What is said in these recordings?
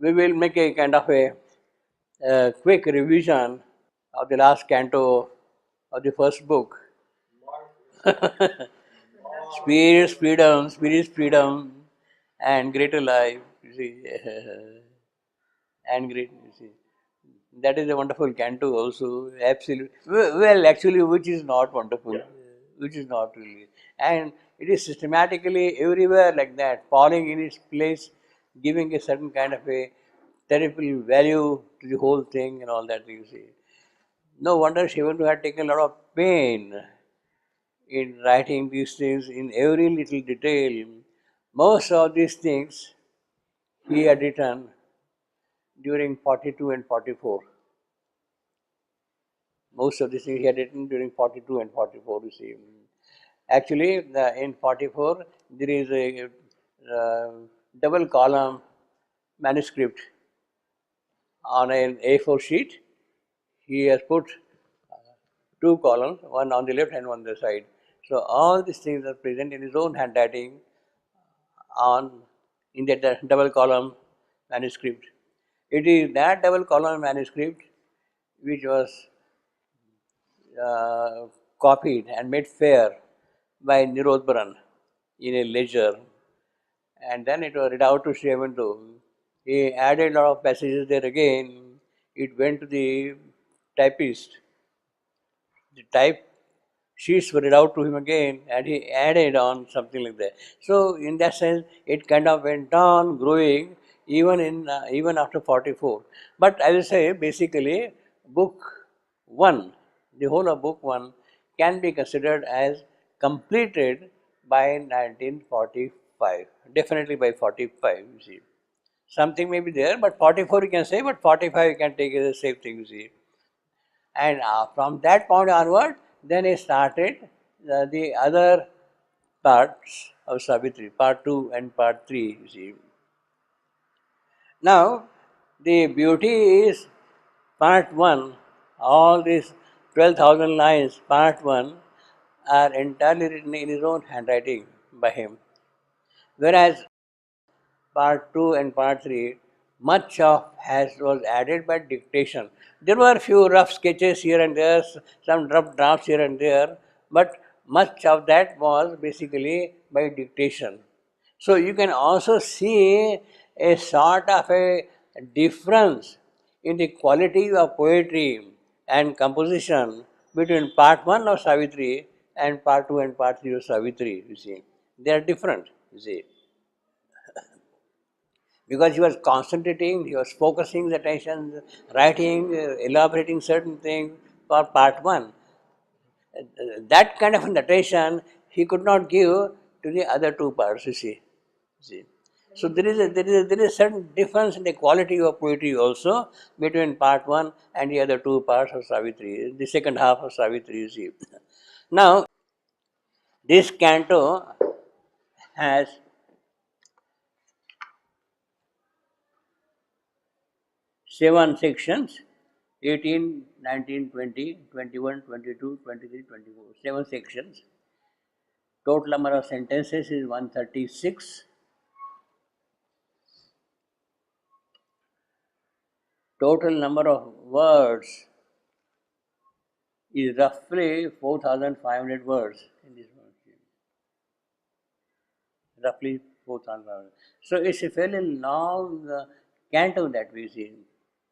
we will make a kind of a quick revision of the last canto of the first book. Spirit, freedom, and greater life. You see, and great. You see, that is a wonderful canto also. Absolutely. Well, actually, which is not wonderful, which is not really, and it is systematically everywhere like that, falling in its place, giving a certain kind of a terrible value to the whole thing and all that. You see, no wonder Shivantu had taken a lot of pain in writing these things in every little detail. Most of these things he had written during 42 and 44. Most of these things he had written during 42 and 44, you see. Actually, in 44, there is a double column manuscript on an A4 sheet. He has put two columns, one on the left and one on the side. So all these things are present in his own handwriting on in that double column manuscript. It is that double column manuscript which was copied and made fair by Nirodbaran in a ledger, and then it was read out to Sriavantu. He added a lot of passages there again. It went to the typist. The type sheets were read out to him again, and he added on something like that. So, in that sense, it kind of went on growing even after 44. But I will say, basically, book one, the whole of book one, can be considered as completed by 1945. Definitely by 45, you see. Something may be there, but 44 you can say, but 45 you can take as the same thing, you see. And from that point onward, then he started the other parts of Savitri, part 2 and part 3, you see. Now, the beauty is part 1, all these 12,000 lines, part 1, are entirely written in his own handwriting by him. Whereas part 2 and part 3, much of was added by dictation. There were few rough sketches here and there, some rough drafts here and there, but much of that was basically by dictation. So you can also see a sort of a difference in the quality of poetry and composition between part 1 of Savitri and part 2 and part 3 of Savitri, you see. They are different, you see, because he was concentrating, he was focusing the attention, writing, elaborating certain things for part 1. That kind of an attention he could not give to the other two parts, you see. See. So there is a certain difference in the quality of poetry also between part 1 and the other two parts of Savitri, the second half of Savitri, you see. Now, this canto has 7 sections: 18, 19, 20, 21, 22, 23, 24. 7 sections. Total number of sentences is 136. Total number of words is roughly 4,500 words in this one. Roughly 4,500. So it's a fairly long canto that we see.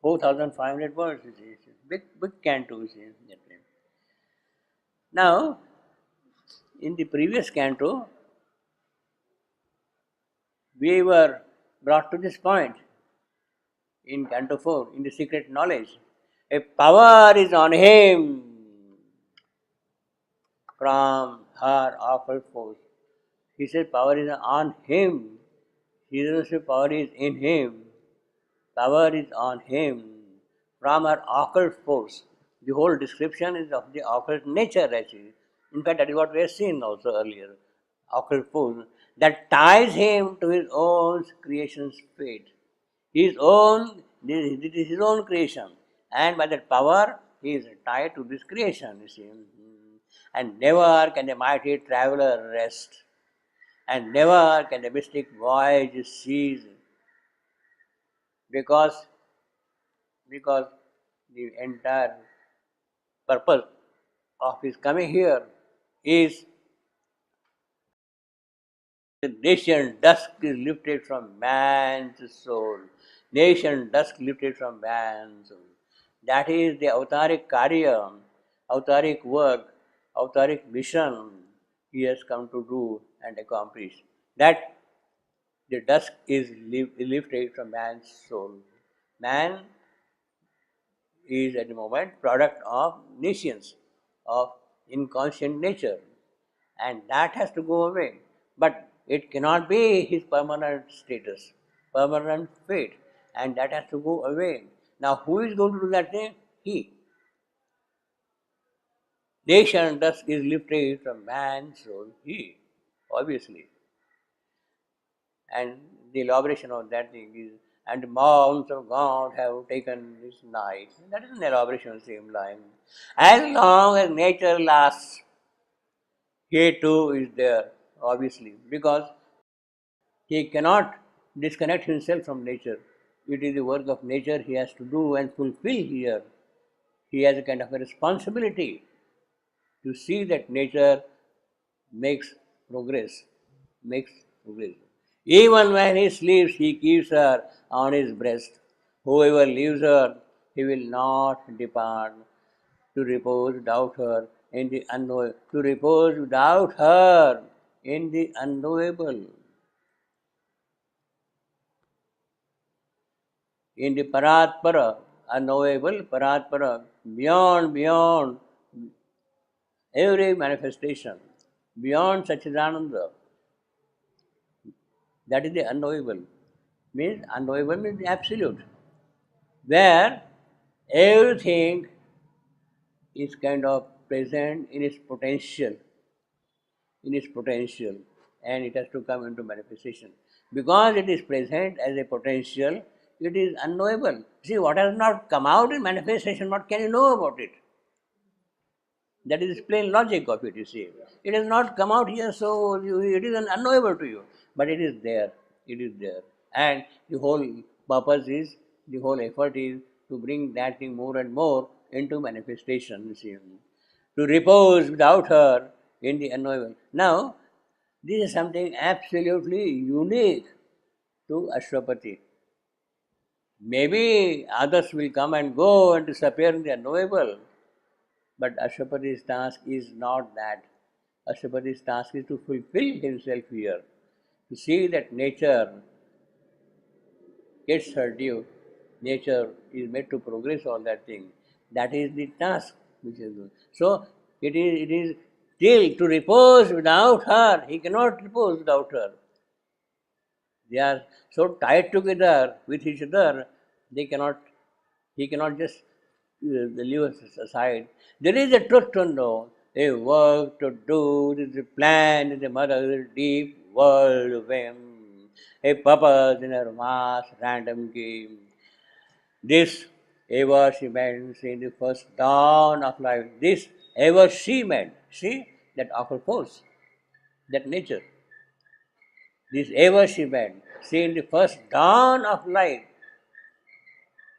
4,500 words. It's a big canto we see that way. Now, in the previous canto, we were brought to this point in Canto 4, in the secret knowledge. A power is on him from her occult force. He said power is on him. He doesn't say power is in him. Power is on him from her occult force. The whole description is of the occult nature actually. In fact, that is what we have seen also earlier. Occult force that ties him to his own creation's fate. His own, it is his own creation. And by that power, he is tied to this creation, you see. And never can the mighty traveler rest. And never can the mystic voyage cease. because because the entire purpose of his coming here is the nation dusk is lifted from man's soul. Nation dusk lifted from man's soul. That is the avataric karya, avataric work, avataric mission he has come to do and accomplish. That the dusk is lifted from man's soul. Man is at the moment product of nations, of inconscient nature, and that has to go away. But it cannot be his permanent status, permanent fate, and that has to go away. Now, who is going to do that thing? He. Nation thus is lifted from man's soul, he, obviously. And the elaboration of that thing is, and the mounts of God have taken this night. That is an elaboration of the same line. As long as nature lasts, he too is there, obviously, because he cannot disconnect himself from nature. It is the work of nature he has to do and fulfill here. He has a kind of a responsibility to see that nature makes progress, makes progress. Even when he sleeps, he keeps her on his breast. Whoever leaves her, he will not depart to repose without her in the unknowable. To repose without her in the unknowable, in the paratpara, unknowable paratpara, beyond every manifestation, beyond Sachidananda. That is the unknowable. Means unknowable means the absolute, where everything is kind of present in its potential, and it has to come into manifestation. Because it is present as a potential, it is unknowable. See, what has not come out in manifestation, what can you know about it? That is plain logic of it, you see. It has not come out here, so it is unknowable to you. But it is there. It is there. And the whole purpose is, the whole effort is to bring that thing more and more into manifestation, you see. To repose without her in the unknowable. Now, this is something absolutely unique to Ashwapati. Maybe others will come and go and disappear in the unknowable. But Ashwapati's task is not that. Ashwapati's task is to fulfill himself here, to see that nature gets her due, nature is made to progress all that thing. That is the task which is good. So it is till to repose without her. He cannot repose without her. They are so tied together with each other, they cannot, he cannot just leave us aside. There is a truth to know, a work to do, there is a plan in the mother's deep world whim, a purpose in her vast random game. This ever she meant in the first dawn of life. This ever she meant. See that awful force, that nature. This ever she meant. See in the first dawn of life,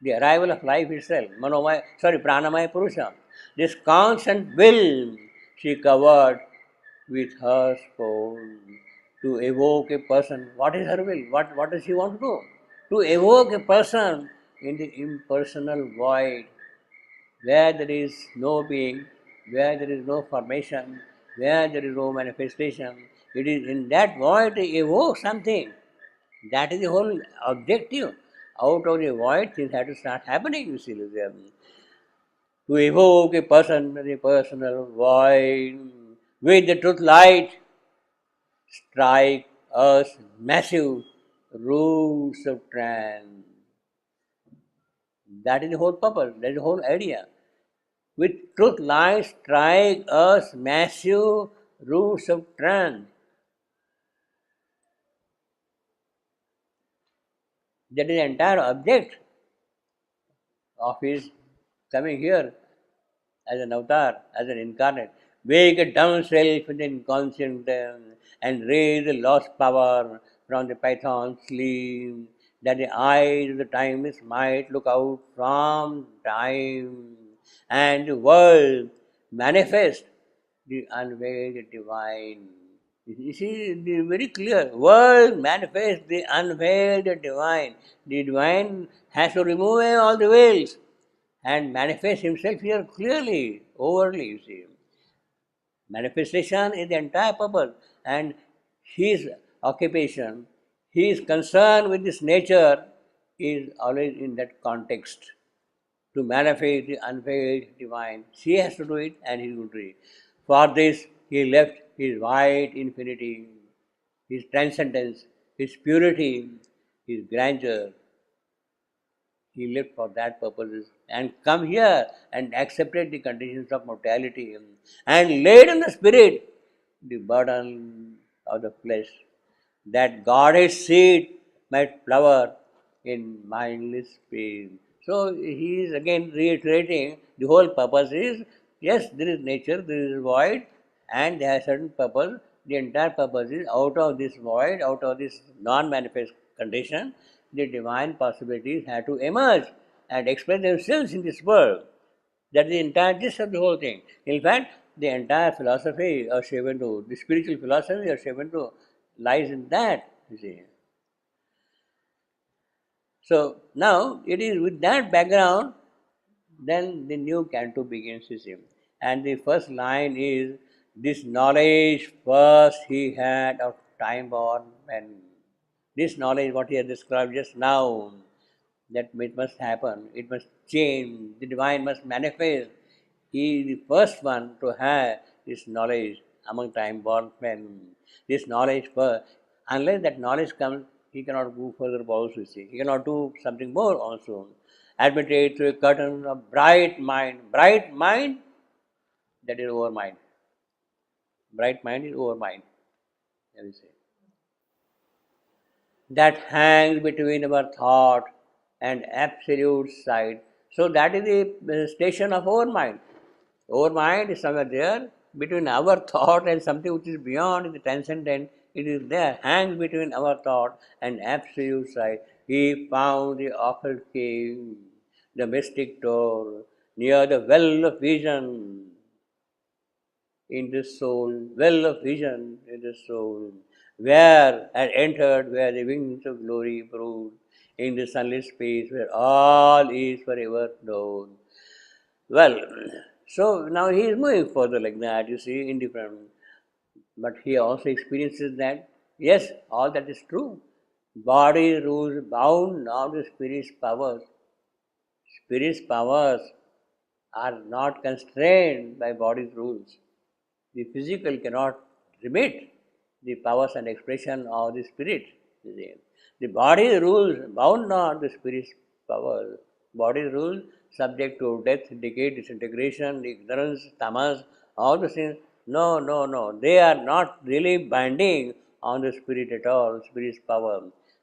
the arrival of life itself, Pranamaya Purusha. This constant will she covered with her soul to evoke a person. What is her will? What does she want to do? To evoke a person in the impersonal void, where there is no being, where there is no formation, where there is no manifestation. It is in that void to evoke something. That is the whole objective. Out of the void, things have to start happening, you see. To evoke a person, the personal void, with the truth light, strike us massive roots of trance. That is the whole purpose, that is the whole idea. With truth light, strike us massive roots of trance. That is the entire object of his coming here as an avatar, as an incarnate. Wake a dumb self in the inconscient and raise the lost power from the python's sleep. that the eyes of the timeless might look out from time, and the world manifest the unveiled divine. You see, the very clear. World manifests the unveiled divine. The divine has to remove all the veils and manifest himself here clearly, overly, you see. Manifestation is the entire purpose, and his occupation, his concern with this nature is always in that context to manifest the unveiled divine. She has to do it, and he will do it. For this, he left his wide infinity, his transcendence, his purity, his grandeur. He lived for that purposes and come here and accepted the conditions of mortality and laid on the spirit the burden of the flesh, that God's seed might flower in mindless peace. So he is again reiterating the whole purpose is yes, there is nature, there is void, and there has certain purpose. The entire purpose is out of this void, out of this non manifest condition, the divine possibilities have to emerge and express themselves in this world. That is the entire gist of the whole thing. In fact, the entire philosophy of Shivantu, the spiritual philosophy of Shivantu lies in that, you see. So now it is with that background, then the new canto begins, you see. And the first line is, this knowledge first he had of time born men. This knowledge, what he has described just now, that it must happen, it must change, the divine must manifest. He is the first one to have this knowledge among time born men. This knowledge first. Unless that knowledge comes, he cannot go further also, see. He cannot do something more also. Admitted through a curtain of bright mind. Bright mind, that is over mind. Bright mind is over mind, I will say. That hangs between our thought and absolute sight. So that is the station of our mind. Our mind is somewhere there between our thought and something which is beyond the transcendent. It is there, hangs between our thought and absolute sight. He found the occult cave, the mystic door, near the well of vision in the soul, well of vision in the soul, where and entered where the wings of glory brood, in the sunless space where all is forever known. Well, so now he is moving further like that, you see, indifferent. But he also experiences that, yes, all that is true. Body rules bound now to spirit's powers. Spirit's powers are not constrained by body's rules. The physical cannot remit the powers and expression of the spirit. The body rules bound not the spirit's power. Body rules subject to death, decay, disintegration, ignorance, tamas, all the things. No, no, no. They are not really binding on the spirit at all, spirit's power.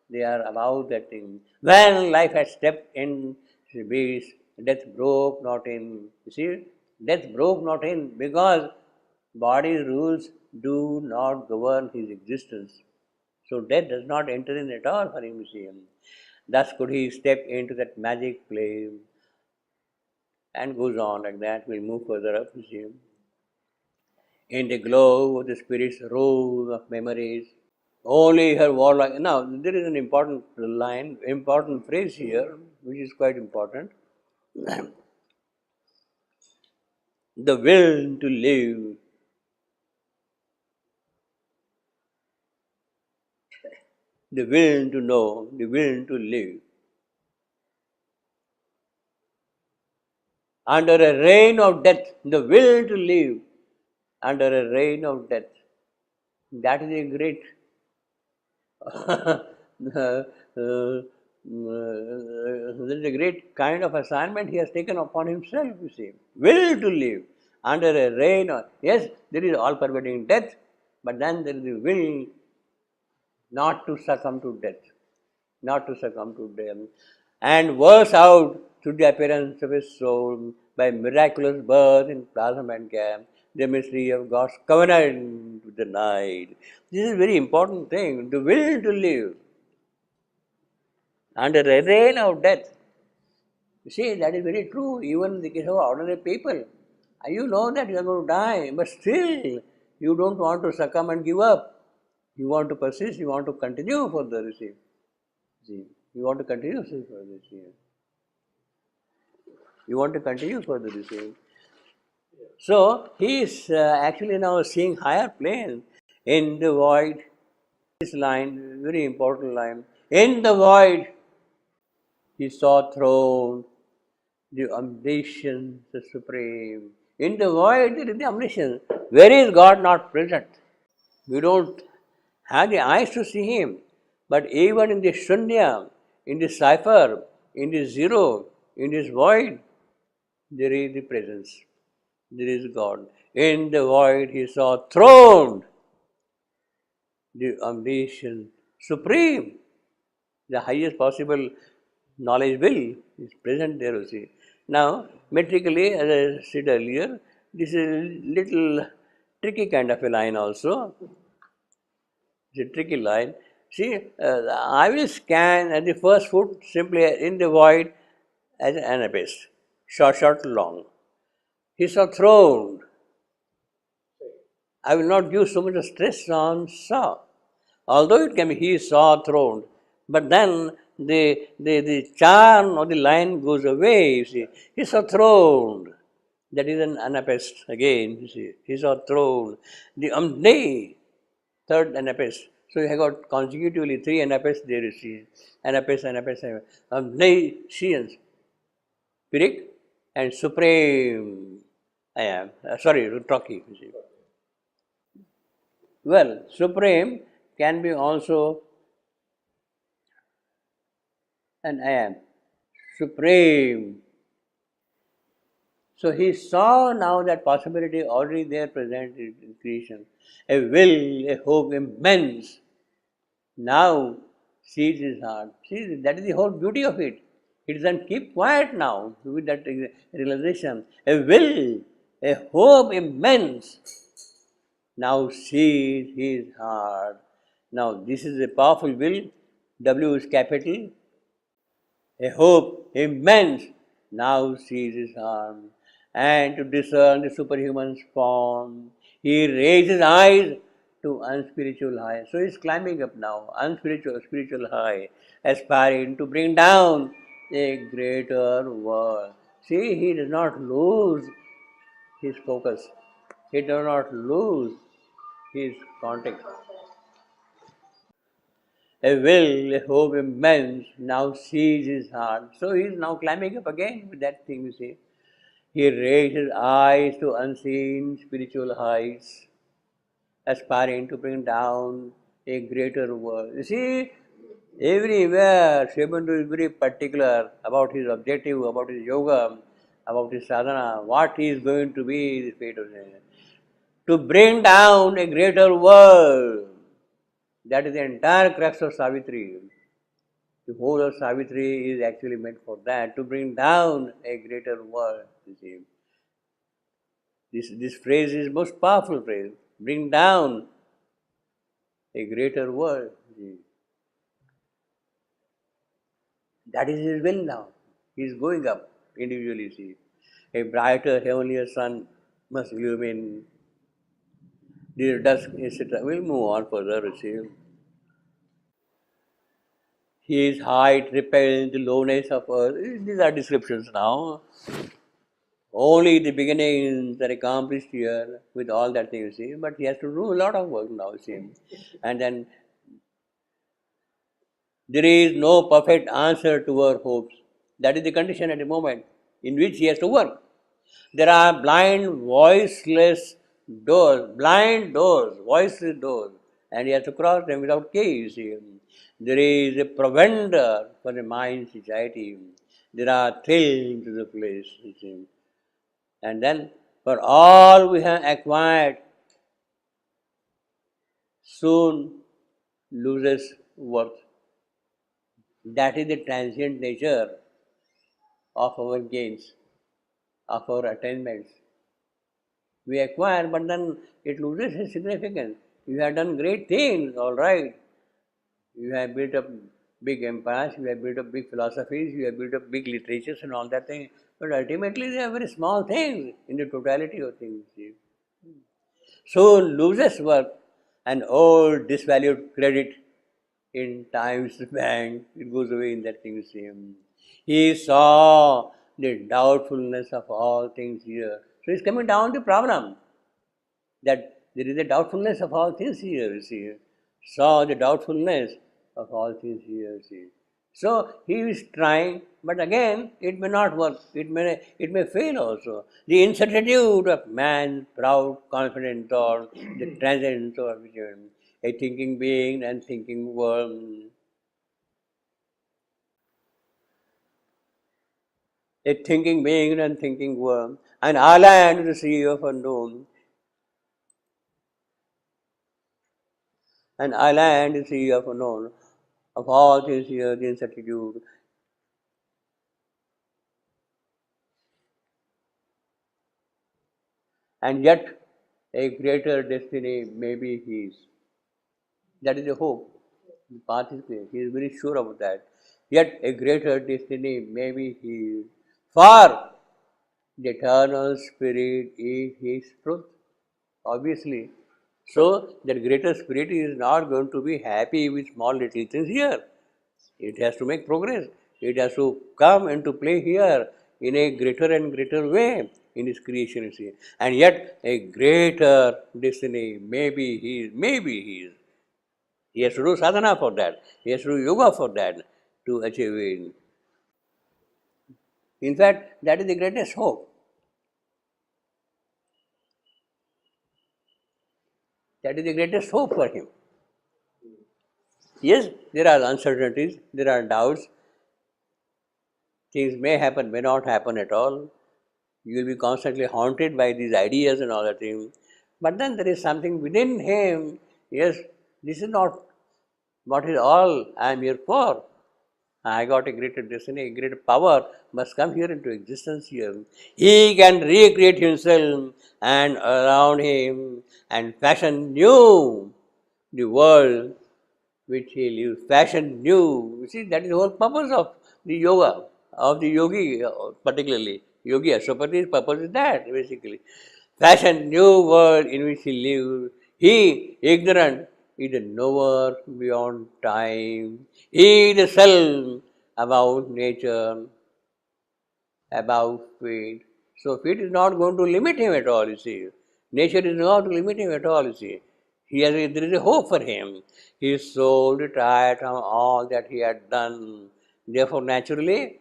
They are about that thing. When life has stepped in the beast, death broke not in. You see, death broke not in because body rules do not govern his existence. So death does not enter in at all for him, you see. Thus could he step into that magic play and goes on like that. We'll move further up, you see. In the glow of the spirit's rose of memories, only her warlike. Now, there is an important line, important phrase here, which is quite important. The will to live. The will to know, the will to live. Under a reign of death, the will to live under a reign of death. That is a great that is a great kind of assignment he has taken upon himself, you see. Will to live under a reign of, yes, there is all pervading death, but then there is the will not to succumb to death, not to succumb to death, and verse out through the appearance of his soul by miraculous birth in plasm and camp, the mystery of God's covenant with the night. This is a very important thing, the will to live. under the reign of death. You see, that is very true, even in the case of ordinary people. You know that you are going to die, but still you don't want to succumb and give up. You want to persist, you want to continue for the receive. See, you want to continue for the receive. You want to continue for the receive. So he is actually now seeing higher planes in the void. This line, very important line. In the void, he saw throne, the omniscience, the supreme. In the void, there is the omniscience. Where is God not present? We don't have the eyes to see Him. But even in the shunya, in the cipher, in the zero, in this void, there is the presence. There is God. In the void, He saw throned the omniscient, supreme, the highest possible knowledge will is present there also. Now, metrically, as I said earlier, this is a little tricky kind of a line also. It's a tricky line. See, I will scan at the first foot simply in the void as an abyss, short, long. He saw throned. I will not give so much stress on saw. Although it can be he saw throned, but then the charm of the line goes away, you see. He saw throned. That is an anapest again, you see. He saw throned. The omni, third anapest. So you have got consecutively three anapests there, you see. Anapest, omniscience, spirit, and supreme. I am. Sorry, talkie, you see. Well, supreme can be also an I am. Supreme. So he saw now that possibility already there present in creation. A will, a hope immense. Now sees his heart. See, that is the whole beauty of it. It doesn't keep quiet now with that realization. A will, a hope immense. Now sees his heart. Now this is a powerful will. W is capital. A hope immense now sees his arm, and to discern the superhuman's form, he raises eyes to unspiritual high. So he is climbing up now, spiritual high, aspiring to bring down a greater world. See, he does not lose his focus. He does not lose his context. A will, a hope immense now sees his heart. So he is now climbing up again with that thing, you see. He raised his eyes to unseen spiritual heights, aspiring to bring down a greater world. You see, everywhere Sribandu is very particular about his objective, about his yoga, about his sadhana, what is going to be the fate of him. To bring down a greater world. That is the entire crux of Savitri. The whole of Savitri is actually meant for that, to bring down a greater world. You see. This phrase is most powerful phrase. Bring down a greater world. You see. That is his will now. He is going up individually. See. A brighter, heavenlier sun must illumine the dusk, etc. We'll move on further. You see. His height repelled the lowness of earth. These are descriptions now. Only the beginnings are accomplished here with all that thing, you see. But he has to do a lot of work now, you see. And then there is no perfect answer to our hopes. That is the condition at the moment in which he has to work. There are blind, voiceless doors, voiceless doors, and he has to cross them without key, you see. There is a provender for the mind's society. There are thrills to the place, you see. And then, for all we have acquired, soon loses worth. That is the transient nature of our gains, of our attainments. We acquire, but then it loses its significance. You have done great things, all right. You have built up big empires, you have built up big philosophies, you have built up big literatures and all that thing. But ultimately, they are very small things in the totality of things. See. So loses worth and all disvalued credit in time's bank. It goes away in that thing. See. He saw the doubtfulness of all things here. So it's coming down to problem that there is a doubtfulness of all things here, you see. Saw the doubtfulness of all things here, you see. So he is trying, but again, it may not work. It may fail also. The incertitude of man's proud, confident thought, the transcendence of vision, a thinking being and thinking world, a thinking being and thinking world, an island in the sea of unknown, an island in the sea of unknown, of all things here, the incertitude. And yet a greater destiny may be his. That is the hope. The path is clear. He is very sure about that. Yet a greater destiny may be his. For the eternal spirit is his truth. Obviously. So that greater spirit is not going to be happy with small little things here. It has to make progress. It has to come into play here in a greater and greater way in his creation. And yet a greater destiny may be his, may be his. He has to do sadhana for that. He has to do yoga for that to achieve it. In fact, that is the greatest hope. That is the greatest hope for him. Yes, there are uncertainties, there are doubts. Things may happen, may not happen at all. You will be constantly haunted by these ideas and all that thing. But then there is something within him. Yes, this is not what is all I am here for. I got a greater destiny, a greater power must come here into existence here. He can recreate himself and around him and fashion new the world which he lives. Fashion new. You see, that is the whole purpose of the yoga, of the yogi particularly. Yogi Ashwapati's purpose is that basically. Fashion new world in which he lives. He, ignorant, is a knower beyond time. He is the self about nature, about fate. So fate is not going to limit him at all, you see. Nature is not to limit him at all, you see. There is a hope for him. His soul retired from all that he had done. Therefore, naturally,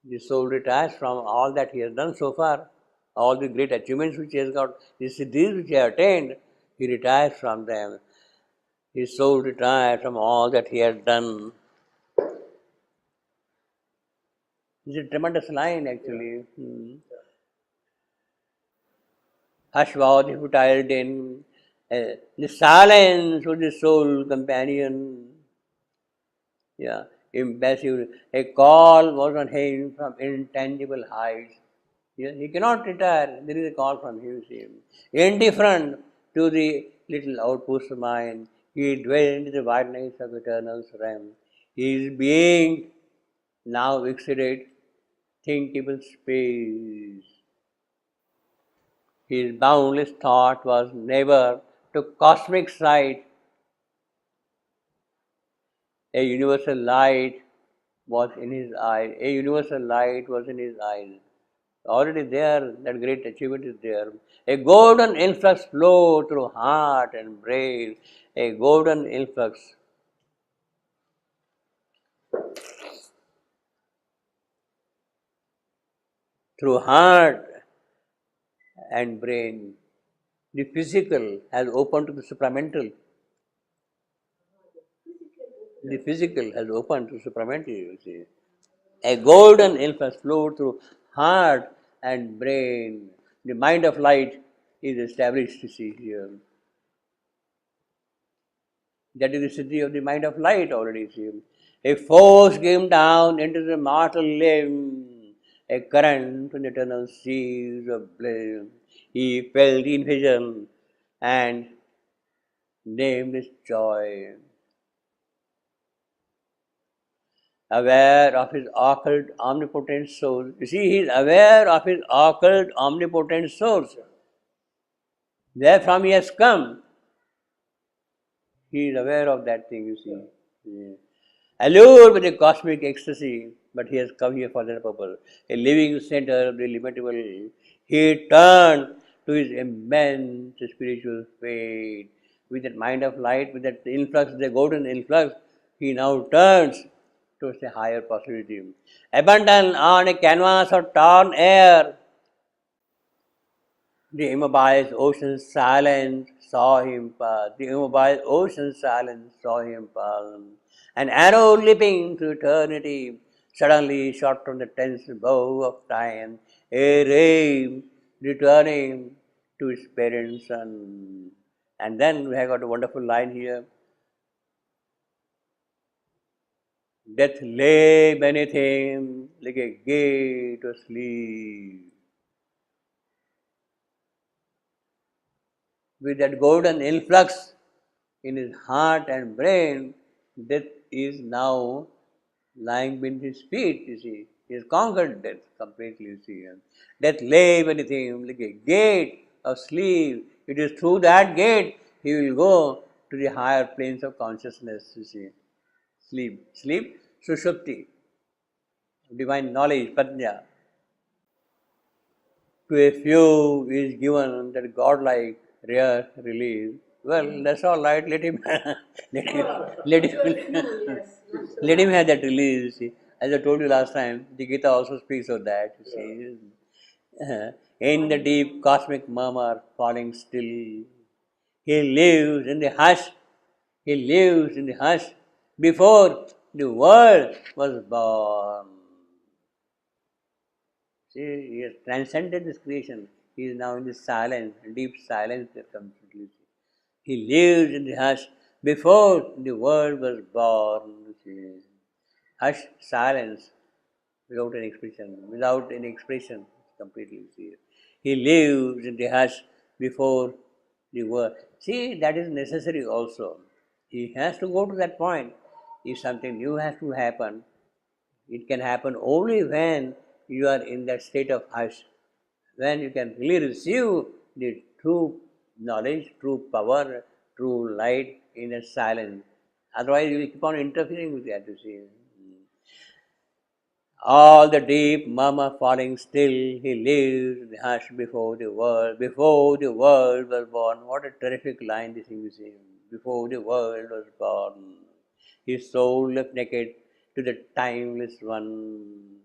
the soul retires from all that he has done so far, all the great achievements which he has got, the siddhis which he has attained, he retires from them. His soul retired from all that he has done. It's a tremendous line actually. Hush futile din, the silence of the soul companion. Yeah, impassive. A call was on him from intangible heights. Yeah, he cannot retire. There is a call from him. Indifferent to the little outpost of mind, he dwelled in the wideness of eternal realm. His being now exceeded thinkable space. His boundless thought was never to cosmic sight. A universal light was in his eyes. A universal light was in his eyes. Already there, that great achievement is there. A golden influx flowed through heart and brain. A golden influx through heart and brain. The physical has opened to the supramental. The physical has opened to supramental, you see. A golden influx flowed through heart and brain. The mind of light is established, you see here. That is the siddhi of the mind of light already, see. A force came down into the mortal limb, a current from the eternal seas of bliss. He felt in vision and named his joy. aware of his occult omnipotent source. You see, he is aware of his occult omnipotent source. Therefrom he has come. He is aware of that thing, you see. Yeah. Allured with a cosmic ecstasy, but he has come here for that purpose. A living center of the illimitable, he turned to his immense spiritual fate. With that mind of light, with that influx, the golden influx, he now turns towards a higher possibility. Abandoned on a canvas of torn air, the immobile ocean silence saw him pass. The immobile ocean silence saw him pass. An arrow leaping to eternity suddenly shot from the tense bow of time. A ray returning to its parent sun. And then we have got a wonderful line here. Death lay beneath him like a gate of sleep. With that golden influx in his heart and brain, death is now lying beneath his feet, you see. He has conquered death completely, you see. Death lay beneath him like a gate of sleep. It is through that gate he will go to the higher planes of consciousness, you see. Sleep, sushupti, divine knowledge, pratnya. To a few is given that godlike rare release. Well, that's all right. Let him, let him, let him, let him have that release. See. As I told you last time, the Gita also speaks of that. You see, in the deep cosmic murmur, falling still, he lives in the hush. He lives in the hush before the world was born. See, he has transcended this creation. He is now in the silence, deep silence that comes completely. He lives in the hush before the world was born. See. Hush, silence, without an expression, completely. See. He lives in the hush before the world. See, that is necessary also. He has to go to that point. If something new has to happen, it can happen only when you are in that state of hush, when you can really receive the true knowledge, true power, true light in a silence. Otherwise, you will keep on interfering with that, you see. All the deep murmur falling still, he lives in the hush before the world was born. What a terrific line this thing is saying. Before the world was born, his soul left naked to the timeless one.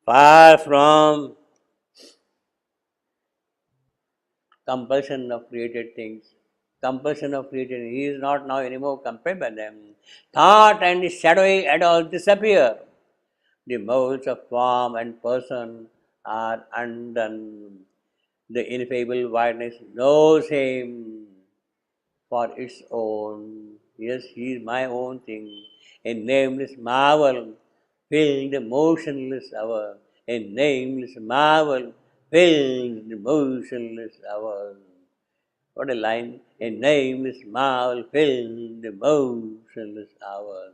Far from compulsion of created things, compulsion of created things. He is not now anymore compelled by them. Thought and the shadowy at all disappear. The molds of form and person are undone. The ineffable wideness knows him for its own. Yes, he is my own thing. A nameless marvel fills the motionless hour. A nameless marvel fills the motionless hour. What a line! A nameless marvel fills the motionless hour.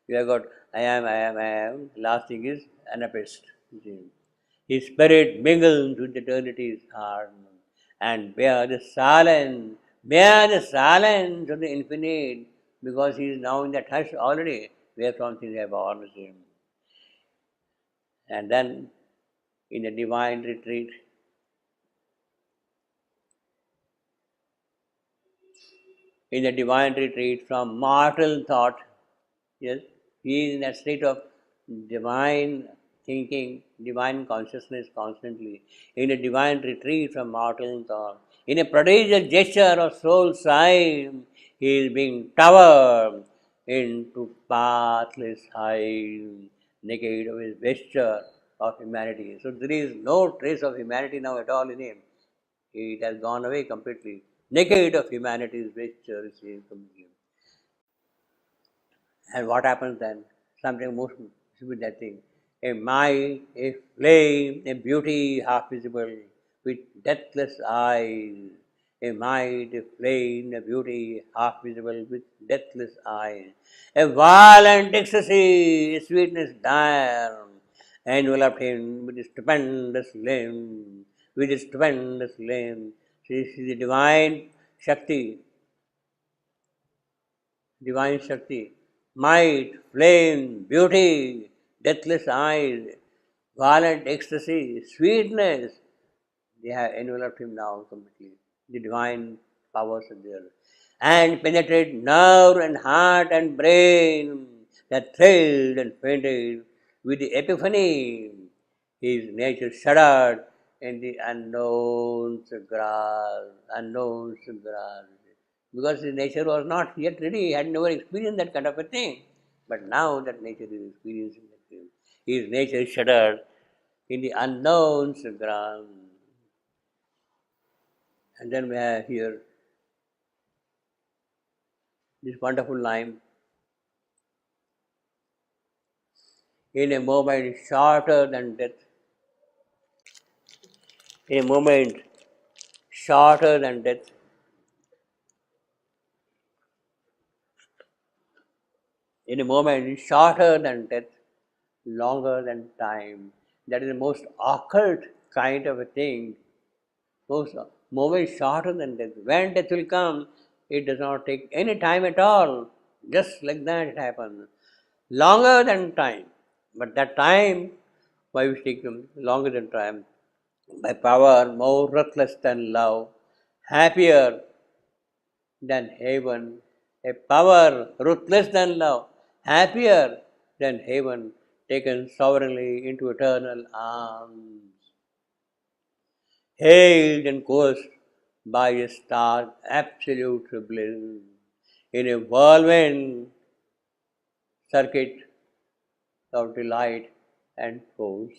You have got I am. Last thing is anapest. His spirit mingles with eternity's heart and bear the silence of the infinite, because he is now in that hush already, wherefrom things have always him. And then in a divine retreat, from mortal thought, yes, he is in a state of divine thinking, divine consciousness constantly, in a divine retreat from mortal thought. In a prodigious gesture of soul sight, he is being towered into pathless height, naked of his vesture of humanity. So there is no trace of humanity now at all in him. It has gone away completely. Naked of humanity's vesture, is completely. And what happens then? Something moves with that thing. A might, a flame, a beauty half visible, with deathless eyes, a might, a flame, a beauty, half visible with deathless eyes, a violent ecstasy, a sweetness dire, enveloped him with a stupendous limb, with a stupendous limb. She is the divine Shakti, might, flame, beauty, deathless eyes, violent ecstasy, sweetness. They have enveloped him now completely. The divine powers are there. And penetrate nerve and heart and brain that thrilled and fainted with the epiphany. His nature shuddered in the unknown grass. Because his nature was not yet ready, he had never experienced that kind of a thing. But now that nature is experiencing that thing. His nature shuddered in the unknown ground. And then we have here this wonderful line. In a moment shorter than death, in a moment shorter than death, in a moment shorter than death, longer than time. That is the most occult kind of a thing. Most moment shorter than death. When death will come, it does not take any time at all. Just like that it happens. Longer than time. But that time, why we take them longer than time? By power more ruthless than love, happier than heaven, a power ruthless than love, happier than heaven, taken sovereignly into eternal arms, hailed and coerced by a stark absolute bliss, in a whirlwind circuit of delight and force,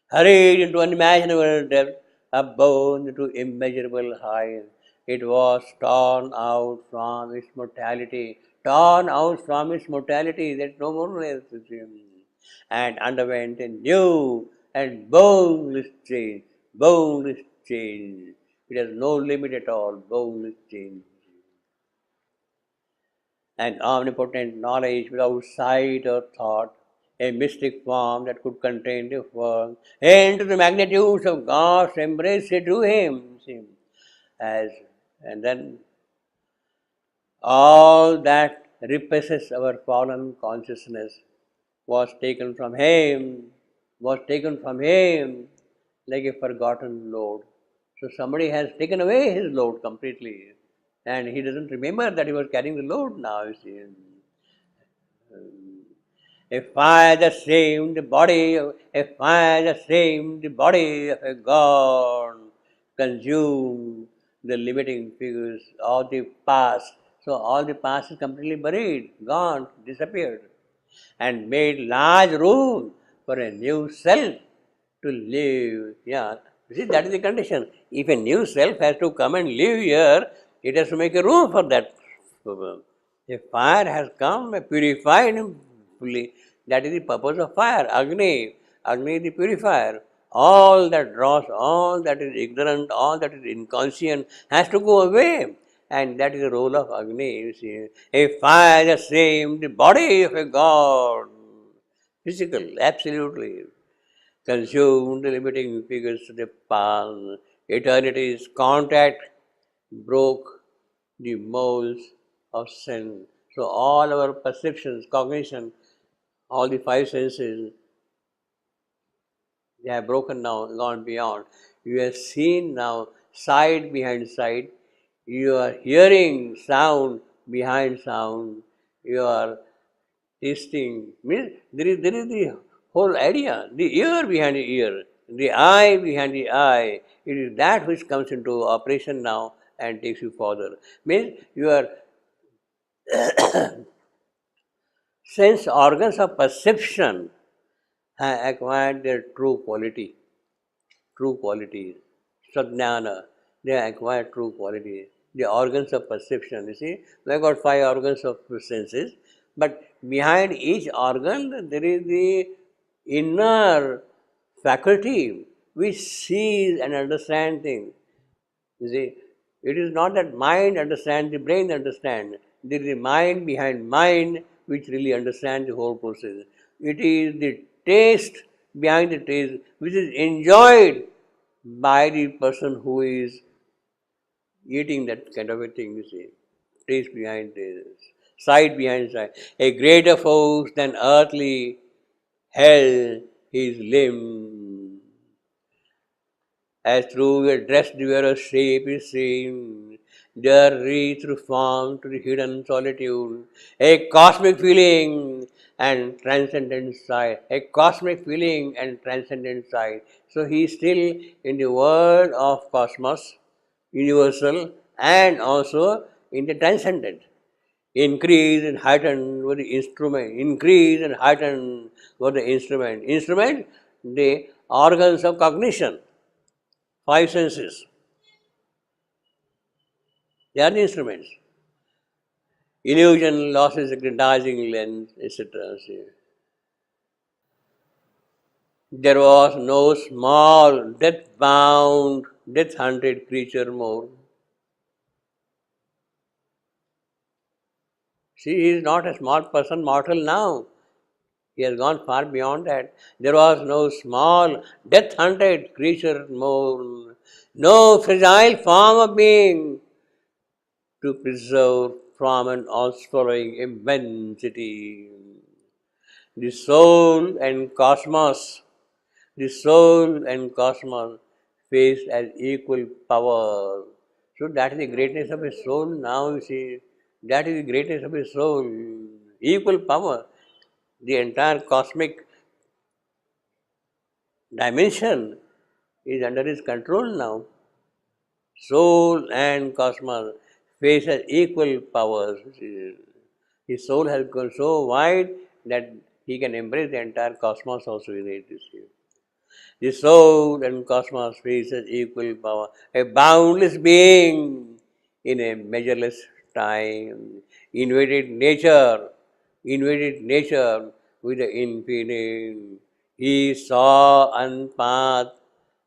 hurried into unimaginable depth, upborne to immeasurable height. It was torn out from its mortality, that no more exists, and underwent a new and boundless change. It has no limit at all, boundless change. An omnipotent knowledge without sight or thought, a mystic form that could contain the world, into the magnitudes of God's embrace it drew him. See, as and then all that represses our fallen consciousness was taken from him like a forgotten load. So somebody has taken away his load completely, and he doesn't remember that he was carrying the load now. You see. A fire that seemed the body of a god consumed the limiting figures of the past. So all the past is completely buried, gone, disappeared, and made large room for a new self to live. Yeah, you see, that is the condition. If a new self has to come and live here, it has to make a room for that. A fire has come, purified him fully. That is the purpose of fire. Agni is the purifier. All that dross, all that is ignorant, all that is inconscient has to go away. And that is the role of Agni. You see, a fire the same, the body of a god, physical, absolutely consumed the limiting figures to the past. Eternity's contact broke the molds of sin. So all our perceptions, cognition, all the five senses, they have broken now, gone beyond. You have seen now sight behind sight. You are hearing sound behind sound. You are tasting. Means there is the whole idea. The ear behind the ear, the eye behind the eye. It is that which comes into operation now and takes you further. Means your sense organs of perception have acquired their true qualities. Sajnana, they acquire true qualities. The organs of perception, you see, we have got five organs of senses, but behind each organ there is the inner faculty which sees and understands things. You see, it is not that mind understands, the brain understands. There is a mind behind mind which really understands the whole process. It is the taste behind the taste which is enjoyed by the person who is eating that kind of a thing, you see. Taste behind taste, sight behind sight. A greater force than earthly held his limb. As through a dress the wearer's shape is seen, there reach through form to the hidden solitude, a cosmic feeling and transcendent sight, a cosmic feeling and transcendent sight. So he is still in the world of cosmos, universal, and also in the transcendent. Increase and heighten were the instrument, increase and heighten were the instrument. Instrument, the organs of cognition, five senses. They are the instruments. Illusion, losses, aggrandizing lens, etc. There was no small, death-bound, death-hunted creature more. See, he is not a small person, mortal now. He has gone far beyond that. There was no small, death-hunted creature more, no fragile form of being to preserve from an all-swallowing immensity. The soul and cosmos, the soul and cosmos face as equal power. So that is the greatness of his soul now, you see. That is the greatness of his soul. Equal power. The entire cosmic dimension is under his control now. Soul and cosmos face as equal powers. His soul has gone so wide that he can embrace the entire cosmos also in it. The soul and cosmos face as equal power. A boundless being in a measureless time. Invaded nature with the infinite. He saw unpathed,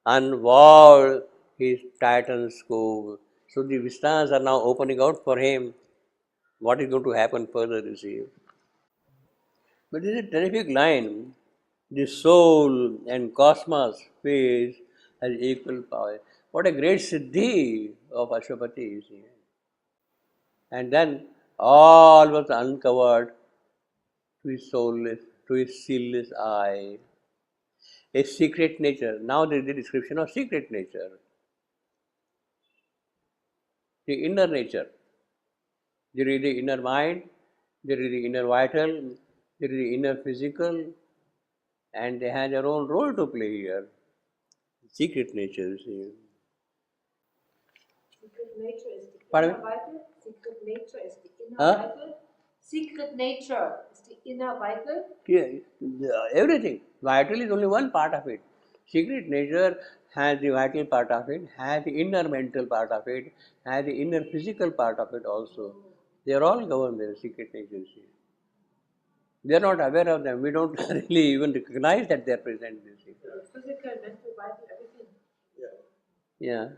unwalled his Titan scope. So the vistas are now opening out for him. What is going to happen further, you see? But this is a terrific line. The soul and cosmos face has equal power. What a great siddhi of Ashwapati, you see. And then all was uncovered to his soulless, to his sealless eye. A secret nature. Now there is the description of secret nature. The inner nature. There is the inner mind, there is the inner vital, there is the inner physical, and they have their own role to play here. Secret nature, you see. Secret nature is the Pardon inner me? vital. Secret nature is the inner Huh? vital. Secret nature is the inner vital. Yeah, everything. Vital is only one part of it. Secret nature has the vital part of it, has the inner mental part of it, has the inner physical part of it also. They are all governed there, secret nature. You see. We are not aware of them. We don't really even recognize that they are present. You see. Physical, mental, vital, everything. Yeah.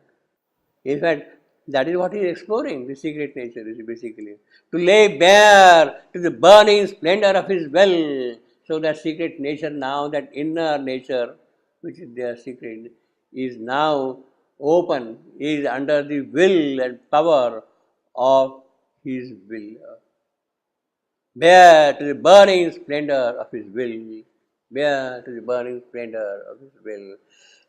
In fact, that is what he is exploring, the secret nature is basically. To lay bare to the burning splendor of his will. So that secret nature now, that inner nature, which is their secret, is now open, is under the will and power of his will. Bare to the burning splendor of his will. Bare to the burning splendor of his will.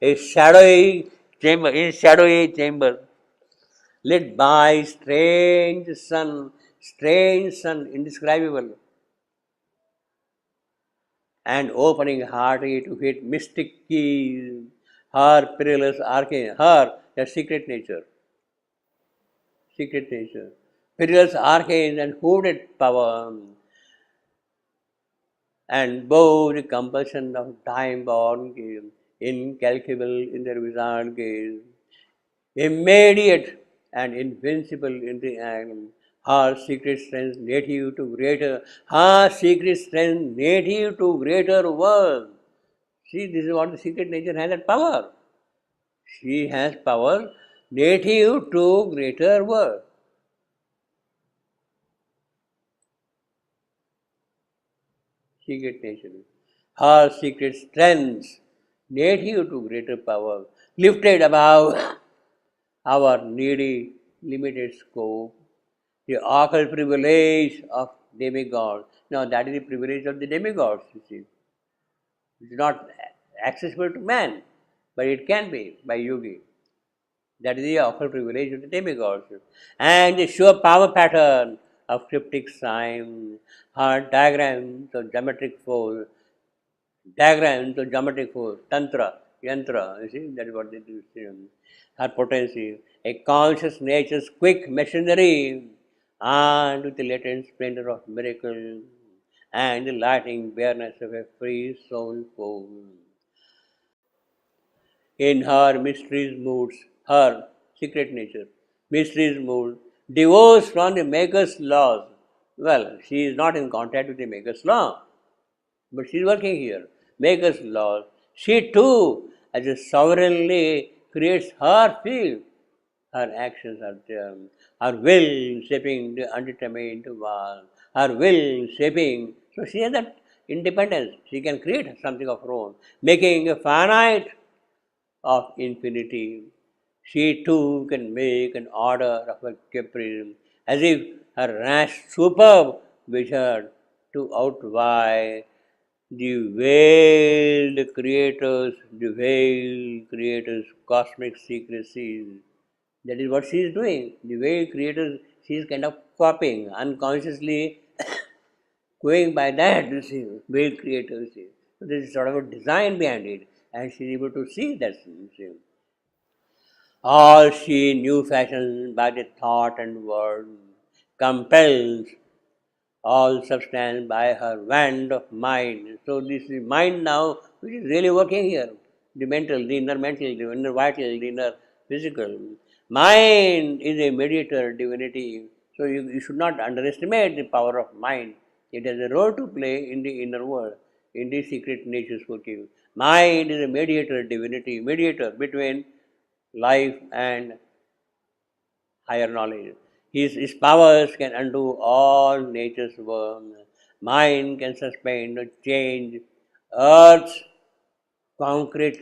A shadowy chamber, in shadowy chamber, lit by strange sun, indescribable, and opening heartily to hit mystic keys, her perilous arcane, her, the secret nature, perilous arcane and hooded power, and bow the compulsion of time-born gaze, incalculable in their wizard gaze, immediate and invincible in the act. Her secret strength native to greater, her secret strength native to greater world. See, this is what the secret nature has, that power. She has power native to greater world. Secret nature. Her secret strengths, native to greater power, lifted above our needy, limited scope, the occult privilege of demigods. Now that is the privilege of the demigods, you see. It's not accessible to man, but it can be by yogi. That is the occult privilege of the demigods. And the sure power pattern of cryptic signs, her diagrams of geometric force, tantra, yantra, you see, that is what they do. Her potency, a conscious nature's quick machinery, and with the latent splendor of miracle, and the lightning bareness of a free soul force. In her mysteries moods, her secret nature, mysteries mood, divorced from the maker's laws. Well, she is not in contact with the maker's law, but she is working here. Maker's laws. She too, as a sovereignly creates her field. Her actions are there. Her will shaping the undetermined world. Her will shaping. So she has that independence. She can create something of her own, making a finite of infinity. She too can make an order of a caprice, as if her rash superb wizard to outvie the veiled creator's cosmic secrecies. That is what she is doing. The veiled creator, she is kind of copying, unconsciously going by that, you see, veiled creator, you see. So there is sort of a design behind it, and she is able to see that, you see. All she new fashioned by the thought and word, compels all substance by her wand of mind. So this is mind now which is really working here. The mental, the inner mental, the inner vital, the inner physical. Mind is a mediator divinity. So you should not underestimate the power of mind. It has a role to play in the inner world, in the secret natures working. Mind is a mediator divinity, mediator between life and higher knowledge. His powers can undo all nature's work. Mind can suspend or change earth's concrete,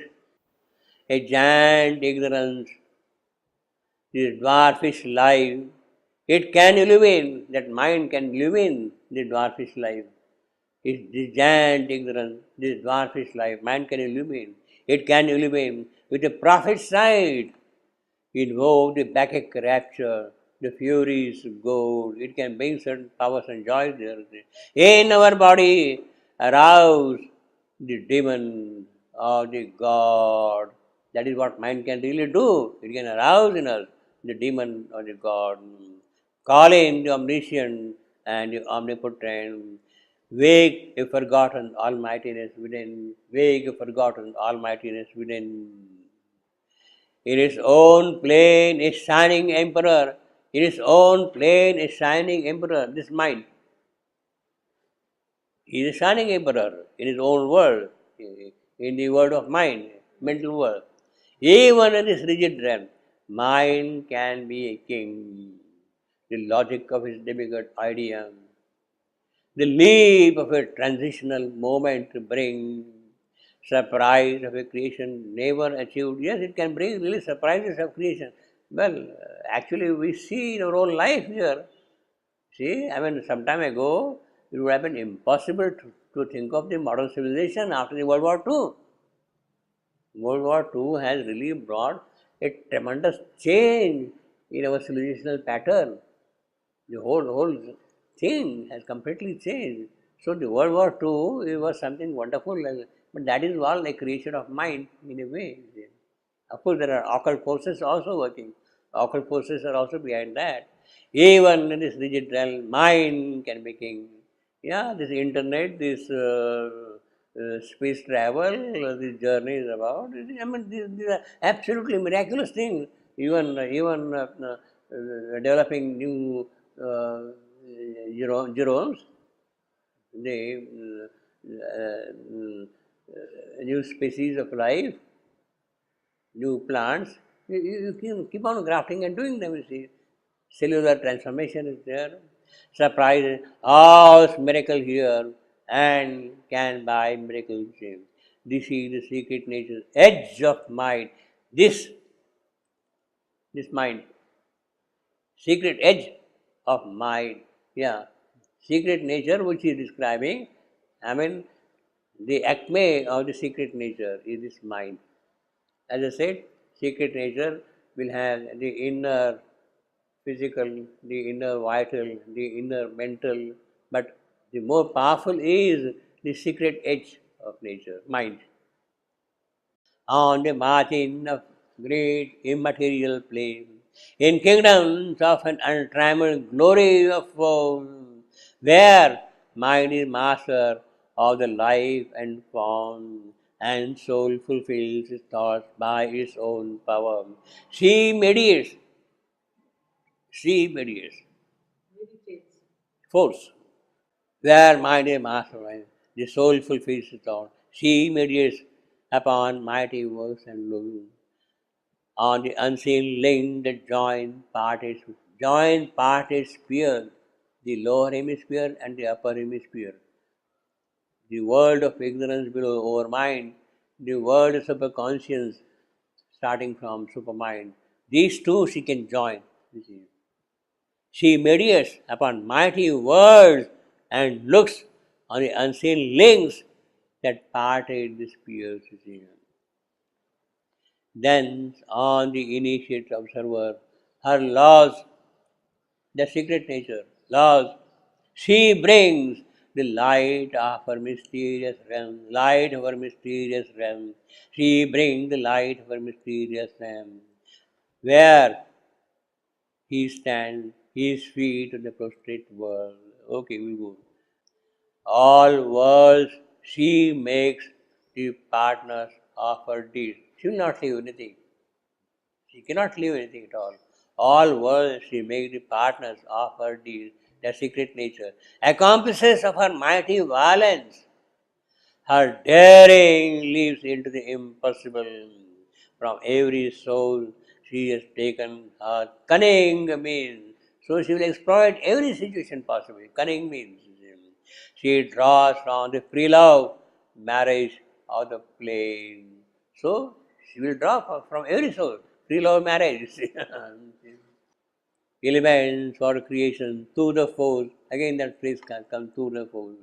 a giant ignorance, this dwarfish life. It can illumine, that mind can illumine the dwarfish life. It's this giant ignorance, this dwarfish life, mind can illumine. It can illumine with a prophet's sight. Invoke the Bacchic rapture, the furies gold. It can bring certain powers and joys there. In our body, arouse the demon or the God. That is what mind can really do. It can arouse in us the demon or the God. Call in the omniscient and the omnipotent. Wake a forgotten almightiness within. Wake a forgotten almightiness within. In its own plane, a shining emperor. In its own plane, a shining emperor. This mind. He is a shining emperor in his own world, in the world of mind, mental world. Even in this rigid realm, mind can be a king. The logic of his demigod idea, the leap of a transitional moment to bring surprise of a creation never achieved. Yes, it can bring really surprises of creation. Well, actually, we see in our own life here. See, I mean, some time ago, it would have been impossible to think of the modern civilization after the World War II. World War II has really brought a tremendous change in our civilizational pattern. The whole thing has completely changed. So the World War II it was something wonderful, but that is all a creation of mind in a way. Of course, there are occult forces also working. Occult forces are also behind that. Even in this rigid realm, mind can be king. Yeah, this internet, this space travel, these journeys about. I mean, these are absolutely miraculous things. Even developing new germs, the new species of life, new plants. You keep on grafting and doing them, you see. Cellular transformation is there. Surprise, all miracle here and can buy miracle same. This is the secret nature, edge of mind. This mind, secret edge of mind. Yeah, secret nature which he is describing. I mean, the acme of the secret nature is this mind. As I said, secret nature will have the inner physical, the inner vital, the inner mental, but the more powerful is the secret edge of nature, mind. On the margin of great immaterial plane, in kingdoms of an untrammeled glory of form, where mind is master of the life and form, and soul fulfills its thoughts by its own power. She mediates, she mediates, Meditates. force, where mind is master, the soul fulfills its thought. She mediates upon mighty works and laws on the unseen link that join parties sphere, the lower hemisphere and the upper hemisphere, the world of ignorance below our mind, the world of superconscious starting from supermind. These two she can join. She mediates upon mighty words and looks on the unseen links that parted the spheres. Then on the initiate observer, her laws, the secret nature, laws, she brings the light of her mysterious realm, light of her mysterious realm. She brings the light of her mysterious realm, where he stands, his feet on the prostrate world. Okay, we go. All worlds she makes the partners of her deeds. She will not leave anything. She cannot leave anything at all. All worlds she makes the partners of her deeds, their secret nature. Accomplices of her mighty violence. Her daring leaps into the impossible. From every soul she has taken her cunning means. So she will exploit every situation possible. Cunning means. She draws from the free love, marriage, or the plain. So she will draw from every soul. Free love marriage. Elements for creation through the force. Again, that phrase can come through the force.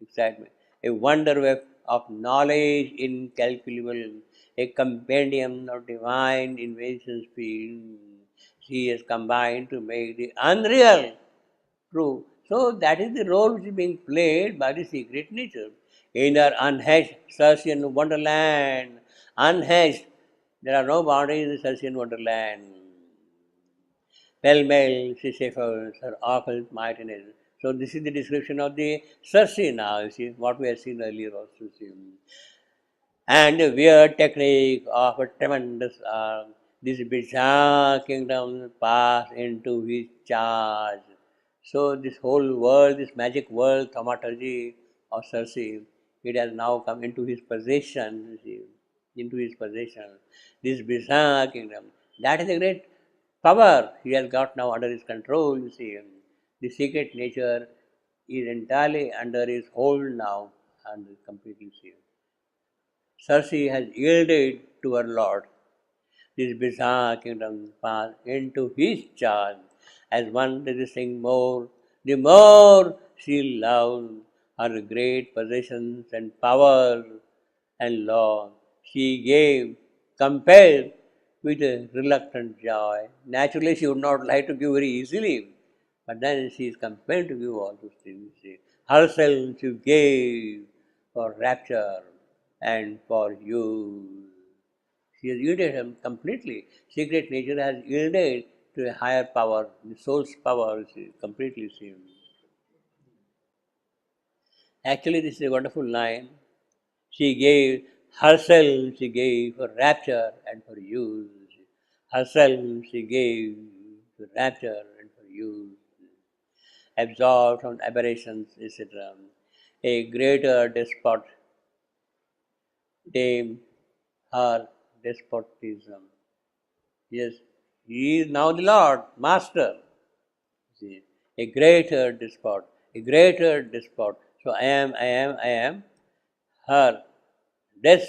Excitement. A wonder web of knowledge incalculable, a compendium of divine inventions field. She has combined to make the unreal true. So that is the role which is being played by the secret nature. In our unhedged Circean wonderland, unhedged, there are no boundaries in the Circean wonderland. Pell-mell, she suffers her occult mightiness. So this is the description of the Circe now, you see, what we have seen earlier also. See. And the weird technique of a tremendous arm, this bizarre kingdom pass into his charge. So this whole world, this magic world, thaumaturgy of Circe, it has now come into his possession, you see, into his possession. This bizarre kingdom, that is a great power he has got now under his control, you see. The secret nature is entirely under his hold now and completely see. Circe has yielded to her lord. This bizarre kingdom passed into his charge. As one resisting more, the more she loved her great possessions and power and law. She gave, compelled with a reluctant joy. Naturally, she would not like to give very easily, but then she is compelled to give all those things. Herself she gave for rapture and for use. She has yielded him completely. Secret nature has yielded to a higher power, the soul's power is completely seen. Actually, this is a wonderful line. She gave herself, she gave for rapture and for use. Herself she gave for rapture and for use. Absorbed from aberrations, etc. A greater despot tamed her despotism. Yes, he is now the Lord, Master. See, a greater despot, a greater despot. So I am her. This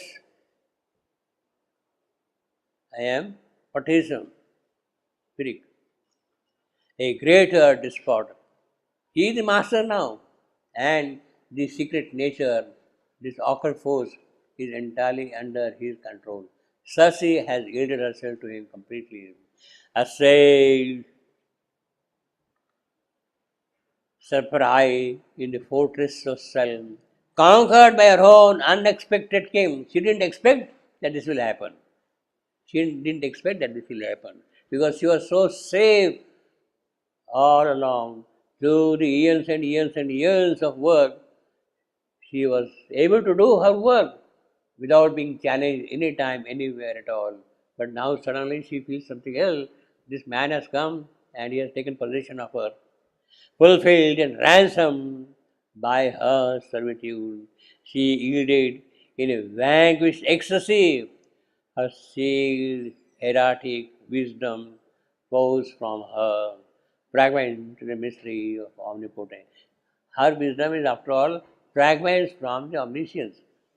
I am autism, spirit, a greater despot. He is the master now, and the secret nature, this occult force, is entirely under his control. Sasi has yielded herself to him completely. Assailed, surprised in the fortress of self, conquered by her own unexpected king. She didn't expect that this will happen. She didn't expect that this will happen because she was so safe all along. Through the years and years and years of work, she was able to do her work without being challenged anytime, anywhere at all. But now suddenly she feels something else. This man has come and he has taken possession of her, fulfilled and ransomed by her servitude. She yielded in a vanquished ecstasy. Her sealed, erratic wisdom flows from her, fragment to the mystery of omnipotence. Her wisdom is, after all, fragments from the omniscience.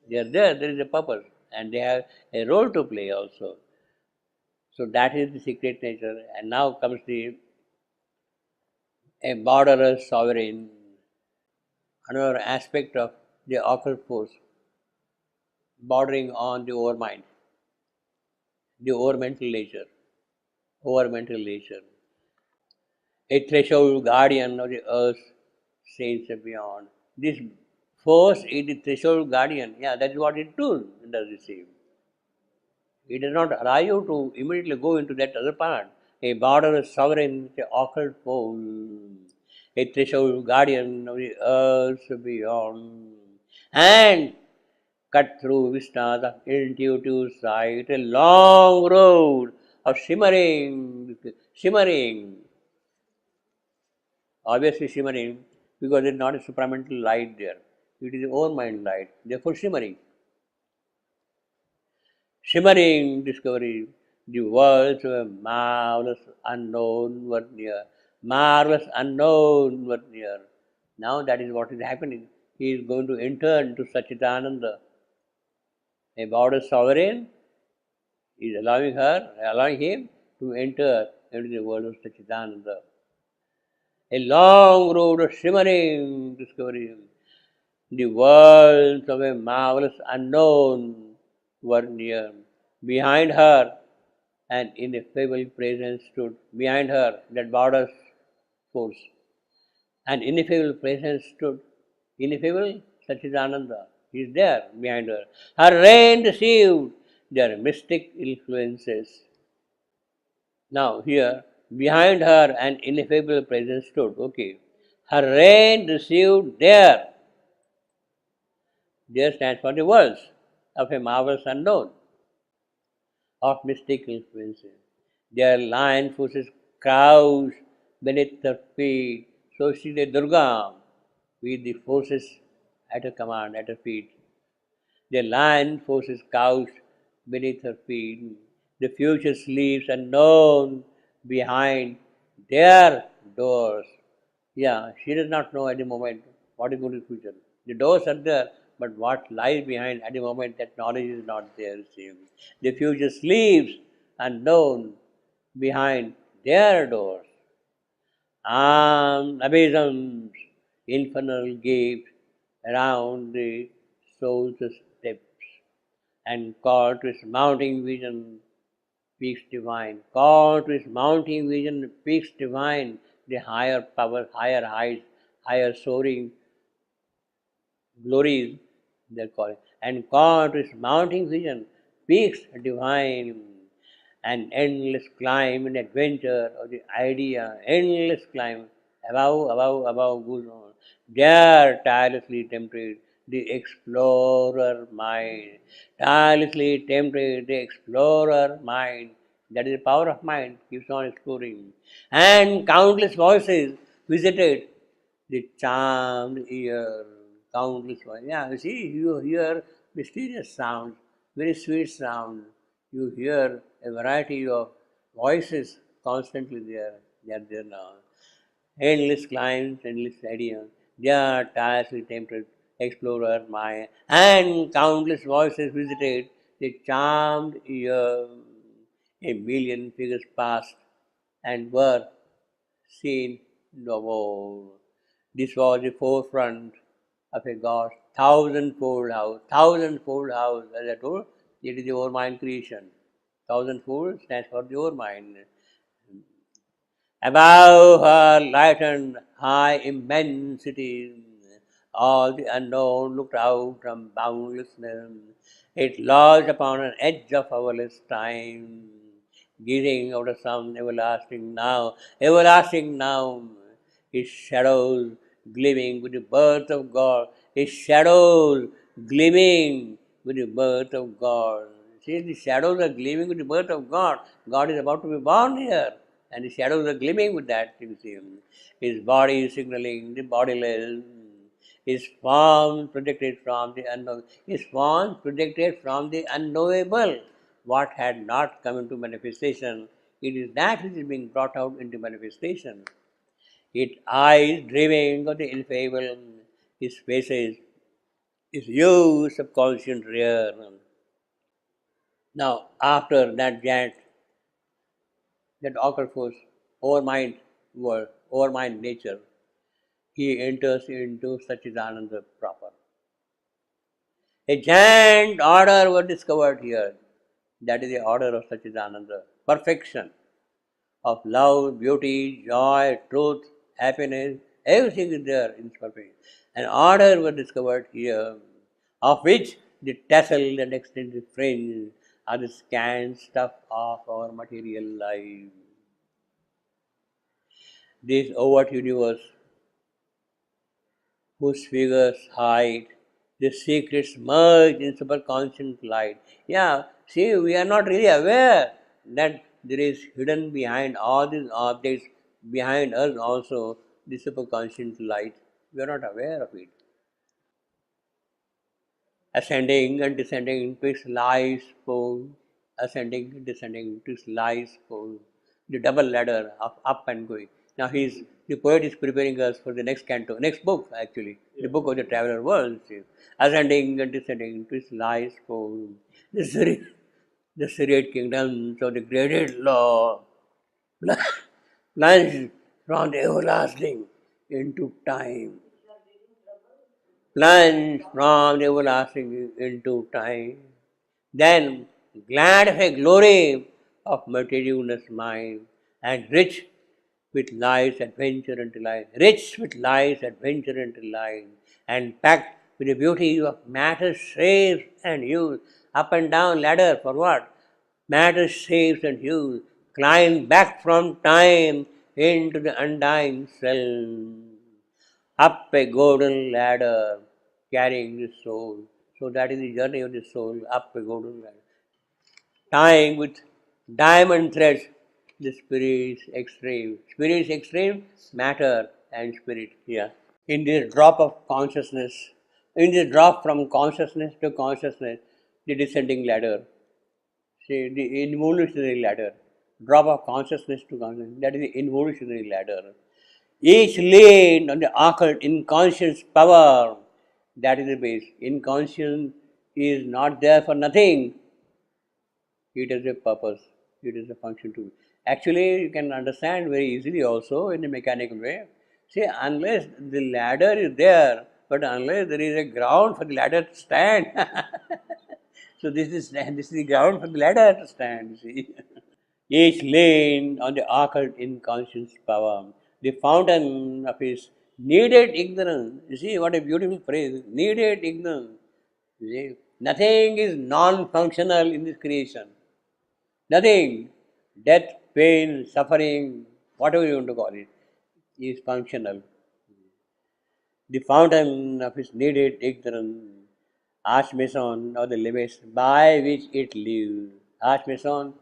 They are there is a purpose, and they have a role to play also. So that is the secret nature. And now comes the a borderless sovereign, another aspect of the occult force, bordering on the overmind, the overmental nature, overmental nature. A threshold guardian of the earth, saints and beyond. This force is the threshold guardian. Yeah, that is what it does receive. It does not allow you to immediately go into that other part. A borderless sovereign, the occult force, a threshold guardian of the earth beyond. And cut through vistas of intuitive sight, a long road of shimmering, obviously shimmering, because there is not a supramental light there. It is your own mind light, therefore shimmering. Shimmering discovery, the worlds of a marvelous unknown were near. Marvelous unknown were near. Now that is what is happening. He is going to enter into Sachidananda. A border sovereign is allowing him to enter into the world of Sachidananda. A long road of shimmering discovery. The worlds of a marvelous unknown were near. Behind her, an ineffable presence stood. Behind her, that border force, an ineffable presence stood. Ineffable Sachidananda. He is there behind her. Her reign received their mystic influences. Now, here, behind her, an ineffable presence stood. Okay. Her reign received there. There stands for the worlds of a marvelous unknown, of mystic influences. Their lion forces crouched beneath her feet. So she is Durga with the forces at her command, at her feet. The lion forces couched beneath her feet. The future sleeps unknown behind their doors. Yeah, she does not know at the moment what is going to be future. The doors are there, but what lies behind at the moment, that knowledge is not there. The future sleeps unknown behind their doors. Abysms, infernal gates around the soul's steps, and call to its mounting vision, peaks divine. Call to its mounting vision, peaks divine, the higher power, higher heights, higher soaring glories, they're calling. And call to its mounting vision, peaks divine, an endless climb and adventure of the idea, endless climb, above goes on. There tirelessly tempted the explorer mind, tirelessly tempted the explorer mind. That is the power of mind, keeps on exploring. And countless voices visited the charmed ear, countless voices. Yeah, you see, you hear mysterious sounds, very sweet sounds. You hear a variety of voices constantly there. They are there now. Endless climbs, endless ideas. They are tirelessly tempted explorer mind, and countless voices visited the charmed ear. A million figures passed and were seen no more. This was the forefront of a God's thousandfold house, as I told, it is your mind creation. Thousandfold stands for your mind. Above her lightened high immensity, all the unknown looked out from boundlessness. It lodged upon an edge of hourless time, gazing out of some everlasting now, his shadows gleaming with the birth of God, his shadows gleaming with the birth of God. See, the shadows are gleaming with the birth of God. God is about to be born here, and the shadows are gleaming with that. You see, his body is signaling the bodiless. His form projected from the unknown. His form projected from the unknowable. What had not come into manifestation, it is that which is being brought out into manifestation. Its eyes dreaming of the ineffable, his faces, his huge subconscious rear. Now, after that occurs force, over mind world, over mind nature, he enters into Sachidananda proper. A giant order was discovered here. That is the order of Sachidananda. Perfection of love, beauty, joy, truth, happiness, everything is there in perfection. An order was discovered here, of which the tassel and extended fringe are the scant stuff of our material life. This overt universe whose figures hide the secrets merged in superconscious light. Yeah, see, we are not really aware that there is hidden behind all these objects, behind us also, the superconscious light. We are not aware of it. Ascending and descending to its lies pole, ascending and descending to its lies pole, the double ladder of up and going. Now the poet is preparing us for the next canto, next book actually, the book of the traveler world. Ascending and descending to its lies pole, the serried kingdoms of the graded law, plunged from the everlasting into time, plunged from the everlasting into time. Then, glad of a glory of multitudinous mind, and rich with life's adventure and delight, rich with life's adventure and delight, and packed with the beauty of matter, shapes, and hues, up and down ladder for what? Matter, shapes, and hues, climb back from time into the undying self, up a golden ladder carrying the soul. So that is the journey of the soul, up a golden ladder. Tying with diamond threads the spirit's extreme. Spirit's extreme, matter and spirit here. In this drop of consciousness, in this drop from consciousness to consciousness, the descending ladder, see the involutionary ladder, drop of consciousness to consciousness, that is the involutionary ladder. Each lean on the occult inconscious power, that is the base. Inconscience is not there for nothing. It has a purpose, it is a function too. Actually, you can understand very easily also in a mechanical way. See, unless the ladder is there, but unless there is a ground for the ladder to stand, so this is the ground for the ladder to stand. See, each lane on the occult inconscious power, the fountain of his needed ignorance. You see, what a beautiful phrase, needed ignorance. You see, nothing is non-functional in this creation. Nothing. Death, pain, suffering, whatever you want to call it, is functional. The fountain of its needed ignorance, Ashmason or the limits by which it lives. Ashmason,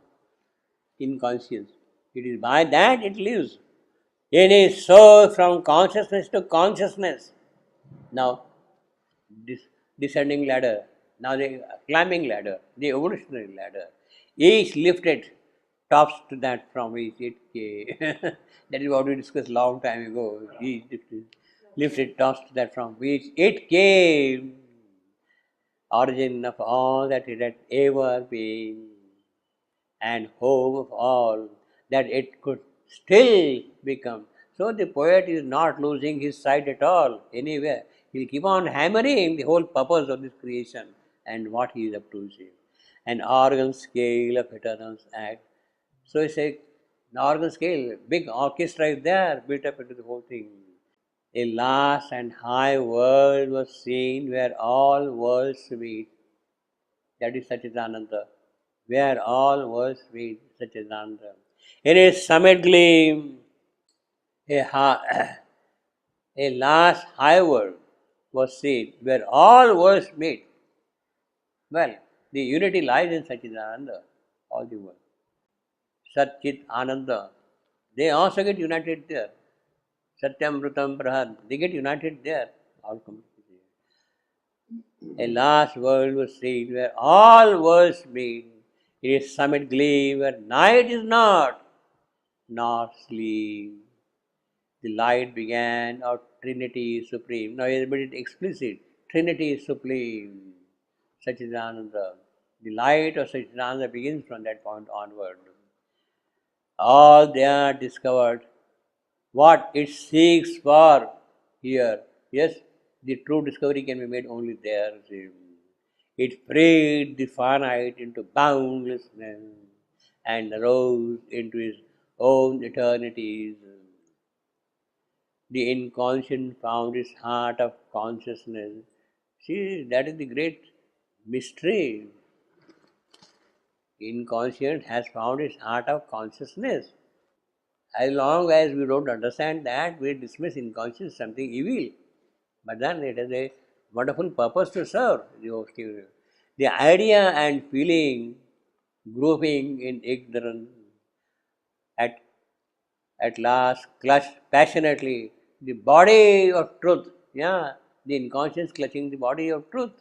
inconscience. It is by that it lives. In his soul from consciousness to consciousness. Now, this descending ladder, now the climbing ladder, the evolutionary ladder, each lifted tops to that from which it came. That is what we discussed long time ago. He lifted tops to that from which it came, origin of all that it had ever been, and hope of all that it could still become. So the poet is not losing his sight at all, anywhere. He'll keep on hammering the whole purpose of this creation and what he is up to. An organ scale of eternal's act. So it's an organ scale, big orchestra is there built up into the whole thing. A last and high world was seen where all worlds meet. That is Satchidananda, where all worlds meet Satchidananda. In its summit gleam, a, a last high world was seen, where all worlds meet. Well, the unity lies in Satchidananda, all the world. Satchit Ananda. They also get united there. Satyam Rutam Prahad. They get united there. All completely. A last world was seen where all worlds meet. It is summit gleam where night is not, nor sleep. The light began, or Trinity is supreme. Now he has made it explicit. Trinity is supreme. Satchidananda. The light of Satchidananda begins from that point onward. All they are discovered what it seeks for here. Yes, the true discovery can be made only there. It freed the finite into boundlessness and rose into its own eternities. The inconscient found its heart of consciousness. See, that is the great mystery. Inconscient has found its heart of consciousness. As long as we don't understand that, we dismiss inconscious as something evil. But then it has a wonderful purpose to serve. The idea and feeling grouping in ignorance at, at last clutched passionately the body of truth. Yeah, the inconscious clutching the body of truth.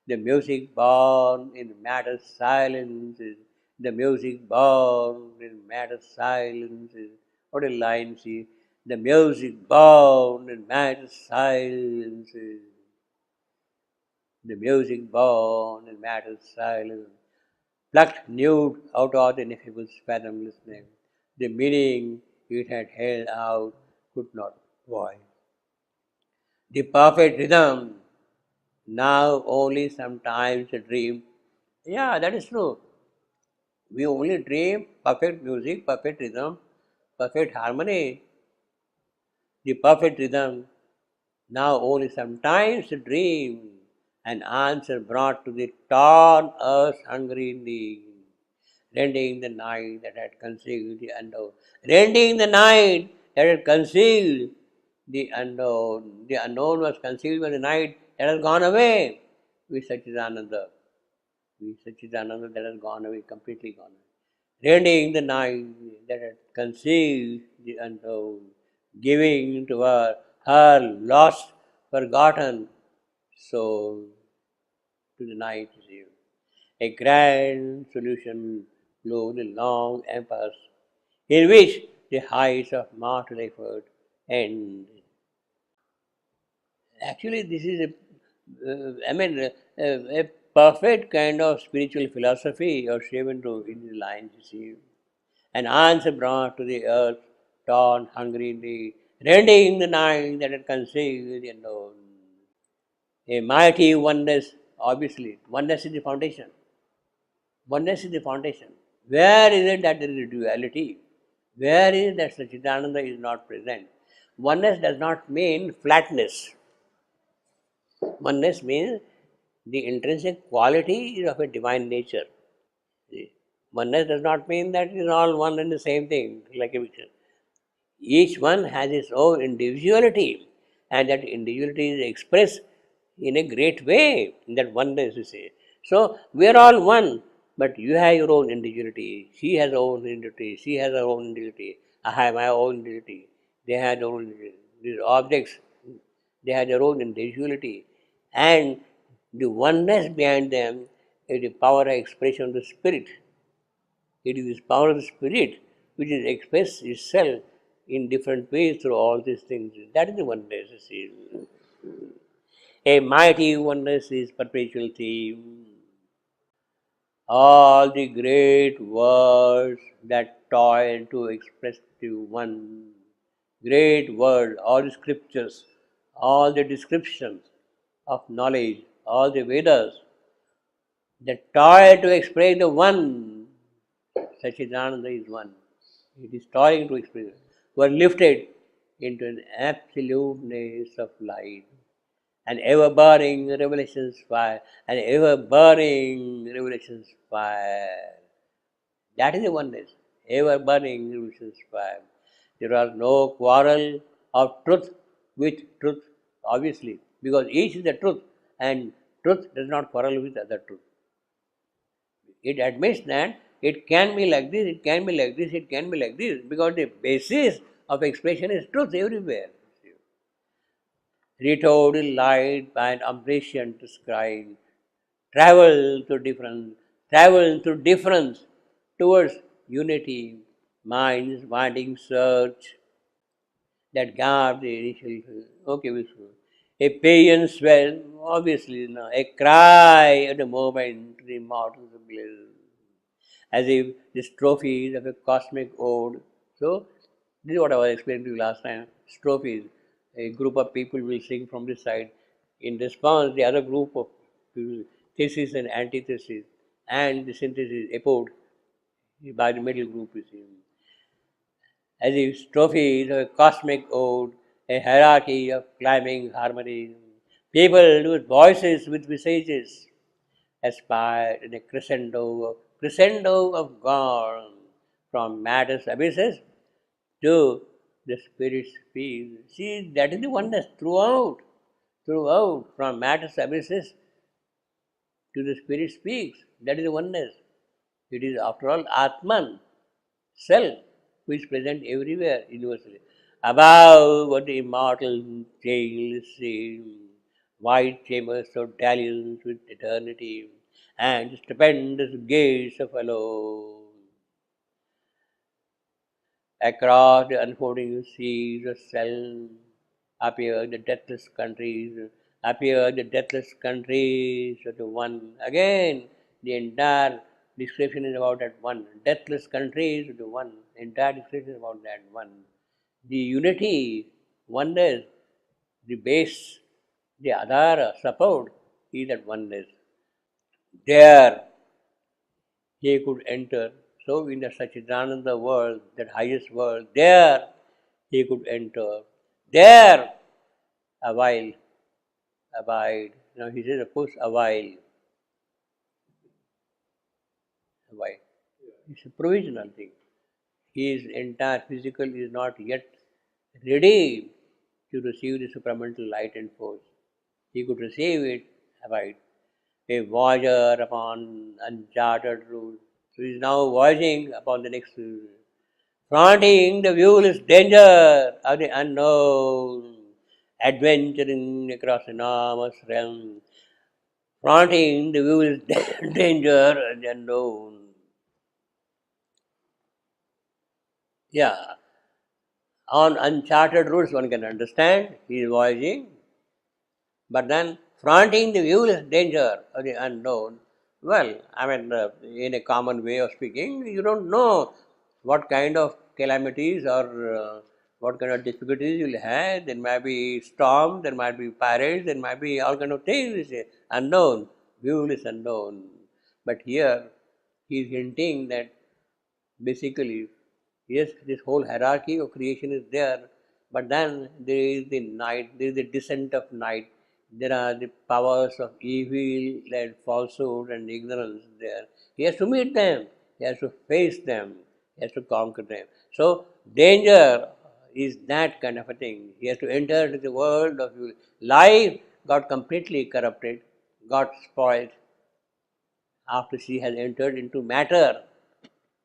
The music born in matter silences. The music born in matter silences. What a line, see. The music born in matter silences. The music born in matter silence. Plucked nude out of the ineffable fathomlessness. The meaning it had held out could not void. The perfect rhythm, now only sometimes a dream. Yeah, that is true. We only dream perfect music, perfect rhythm, perfect harmony. The perfect rhythm, now only sometimes a dream, an answer brought to the torn earth hungry in thee, rending the night that had concealed the unknown, rending the night that had concealed the unknown. The unknown was concealed by the night that has gone away with Satchidananda. With Satchidananda that has gone away, completely gone away. Rending the night that had concealed the unknown, giving to her lost, forgotten soul to the night is a grand solution below the long impasse in which the heights of mortal effort end. Actually, this is a perfect kind of spiritual philosophy or shaven to in the lines, you see. An answer brought to the earth, torn, hungry, the rending the night that had concealed the unknown. A mighty oneness, obviously, oneness is the foundation. Oneness is the foundation. Where is it that there is a duality? Where is it that Satchidananda is not present? Oneness does not mean flatness. Oneness means the intrinsic quality of a divine nature. Oneness does not mean that it is all one and the same thing, like a picture. Each one has its own individuality, and that individuality is expressed in a great way in that oneness, you see. So we are all one, but you have your own individuality. She has her own individuality. She has her own individuality. I have my own individuality. They have their own individuality. These objects, they have their own individuality, and the oneness behind them is the power of expression of the spirit. It is this power of the spirit which is expressed itself in different ways through all these things. That is the oneness. You see. A mighty oneness is perpetual theme. All the great words that toil to express to one great word, all the scriptures, all the descriptions of knowledge, all the Vedas that toil to explain the one, Sachidananda is one. It is toiling to explain it. Were lifted into an absoluteness of light, an ever burning revelation's fire, an ever burning revelation's fire. That is the oneness, ever burning revelation's fire. There was no quarrel of truth with truth, obviously, because each is the truth, and truth does not quarrel with other truth. It admits that it can be like this, it can be like this, it can be like this, because the basis of expression is truth everywhere. Retold in light by an omniscient scribe, travel to difference towards unity, mind's winding search that garbed the initial. Okay, a paean swell, obviously, a cry at the moment to the immortals of bliss, as if the strophes of a cosmic ode. So, this is what I was explaining to you last time. Strophes, a group of people will sing from this side. In response, the other group of people, thesis and antithesis, and the synthesis, epode, by the middle group, you see. As if strophes of a cosmic ode, a hierarchy of climbing harmonies, people whose voices with visages aspire in a crescendo of God, from matter's abysses to the spirit speaks. See, that is the oneness throughout, from matter's abysses to the spirit speaks. That is the oneness. It is, after all, Atman, self, which is present everywhere universally. Above what the immortal tale is seen, wide chambers of dalliance with eternity, and stupendous gates of alone. Across the unfolding seas of self appear the deathless countries, of the one. Again, the entire description is about that one. Deathless countries of the one. Entire description is about that one. The unity, oneness, the base, the adhara, support is that oneness. There he could enter. So in the Sachidananda world, that highest world, there he could enter. There a while abide. Now he says, of course, a while. A while. It's a provisional thing. His entire physical is not yet ready to receive the supramental light and force. He could receive it, abide. A voyager upon uncharted route. So he is now voyaging upon the next route. Fronting the viewless danger of the unknown, adventuring across enormous realms, fronting the viewless danger of the unknown. Yeah, on uncharted routes one can understand he is voyaging, but then fronting the viewless danger of the unknown, well, I mean, in a common way of speaking, you don't know what kind of calamities or what kind of difficulties you'll have. There might be storm, there might be pirates, there might be all kind of things. Unknown, viewless unknown. But here he is hinting that basically, yes, this whole hierarchy of creation is there, but then there is the night, there is the descent of night, there are the powers of evil and falsehood and ignorance there. He has to meet them, he has to face them, he has to conquer them. So, danger is that kind of a thing. He has to enter into the world of evil. Life got completely corrupted, got spoiled after she has entered into matter.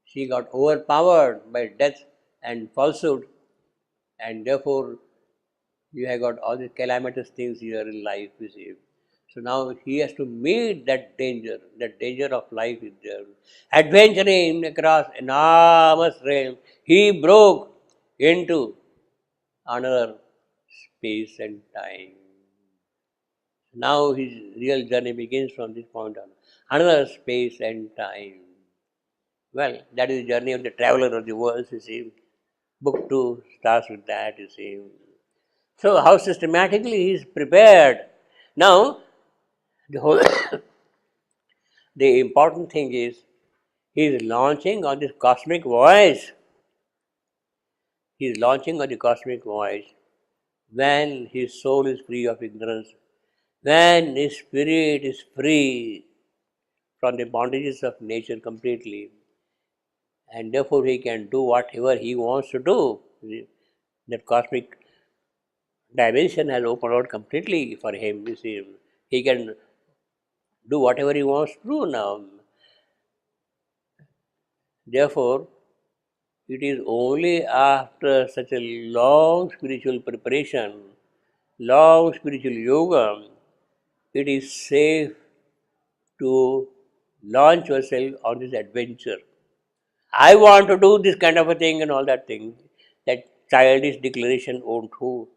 She got overpowered by death and falsehood, and therefore you have got all these calamitous things here in life, you see. So now he has to meet that danger of life is there. Adventuring across enormous realms, he broke into another space and time. Now his real journey begins from this point on. Another space and time. Well, that is the journey of the traveler of the world, you see. Book 2 starts with that, you see. So, how systematically he is prepared. Now, the whole the important thing is he is launching on this cosmic voyage. He is launching on the cosmic voyage when his soul is free of ignorance, when his spirit is free from the bondages of nature completely, and therefore he can do whatever he wants to do. That cosmic dimension has opened out completely for him. You see, he can do whatever he wants to do now. Therefore, it is only after such a long spiritual preparation, long spiritual yoga, it is safe to launch yourself on this adventure. I want to do this kind of a thing and all that thing. That childish declaration won't hold.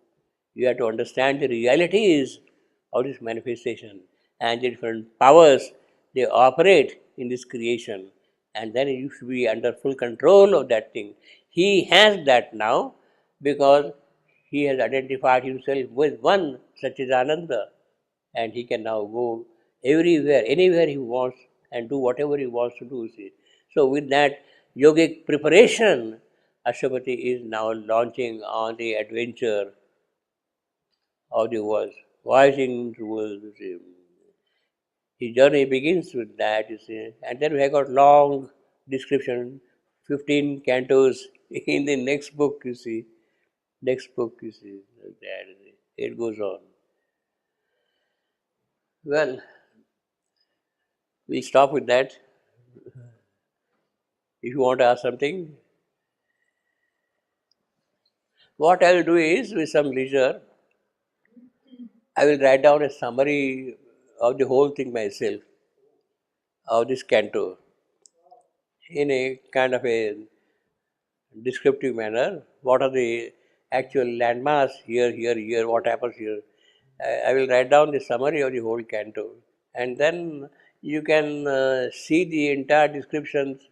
You have to understand the realities of this manifestation and the different powers they operate in this creation. And then you should be under full control of that thing. He has that now because he has identified himself with one Satchidananda, and he can now go everywhere, anywhere he wants and do whatever he wants to do. See. So with that yogic preparation, Ashwapati is now launching on the adventure of the world, voyaging towards the sea. His journey begins with that, you see. And then we have got long description, 15 cantos in the next book, you see. Next book, you see. Like that, you see. It goes on. Well, we'll stop with that. If you want to ask something, what I will do is, with some leisure, I will write down a summary of the whole thing myself, of this canto, in a kind of a descriptive manner. What are the actual landmarks here, what happens here. I will write down the summary of the whole canto, and then you can see the entire descriptions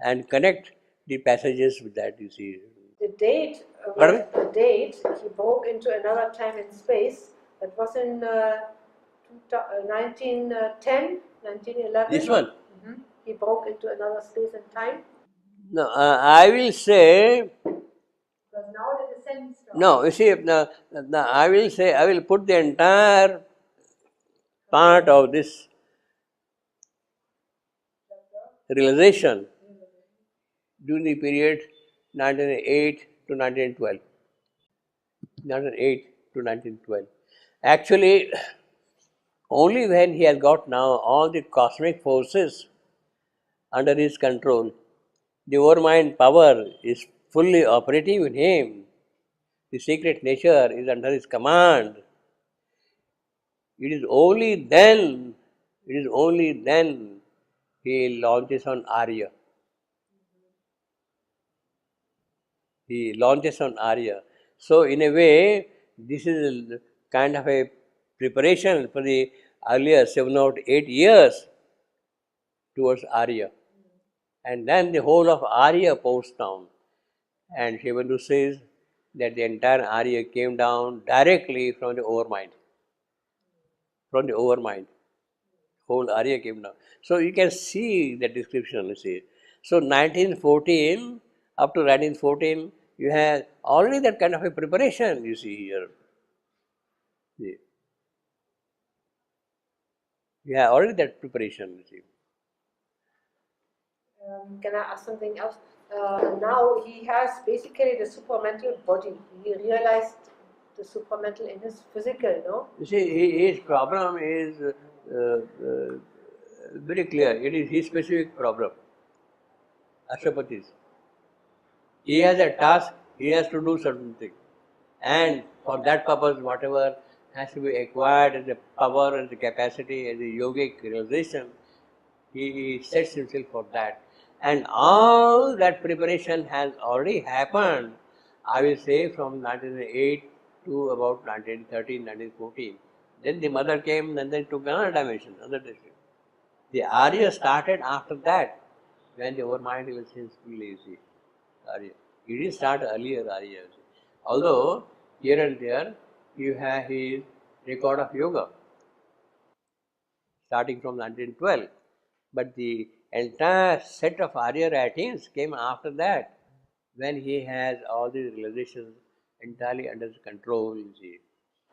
and connect the passages with that, you see. The date, Pardon me? the date he broke into another time and space, that was in 1910, 1911. This one? He broke into another space and time. No, I will say, Because now the descent starts. no, you see, I will say, I will put the entire part of this realization during the period 1908 to 1912. 1908 to 1912. Actually, only when he has got now all the cosmic forces under his control, the overmind power is fully operative in him, the secret nature is under his command. It is only then he launches on Arya. He launches on Arya. So in a way, this is a kind of a preparation for the earlier 7 or 8 years towards Arya. And then the whole of Arya pours down. And Shivandu says that the entire Arya came down directly from the overmind. From the overmind. Whole Arya came down. So you can see the description, you see. So 1914, up to 1914, you have already that kind of a preparation, you see here. See. You have already that preparation, you see. Can I ask something else? Now he has basically the supramental body. He realized the supramental in his physical, no? You see, his problem is very clear. It is his specific problem. Ashwapati's. He has a task, he has to do certain thing. And for that purpose, whatever has to be acquired as the power and the capacity and the yogic realization. He sets himself for that. And all that preparation has already happened, I will say, from 1908 to about 1913, 1914. Then the mother came and then took another dimension, another dimension. The Arya started after that, when the overmind realization fully, Arya. He didn't start earlier, Arya. Although, here and there, you have his record of yoga, starting from 1912. But the entire set of Arya writings came after that, when he has all these realizations entirely under his control, you see.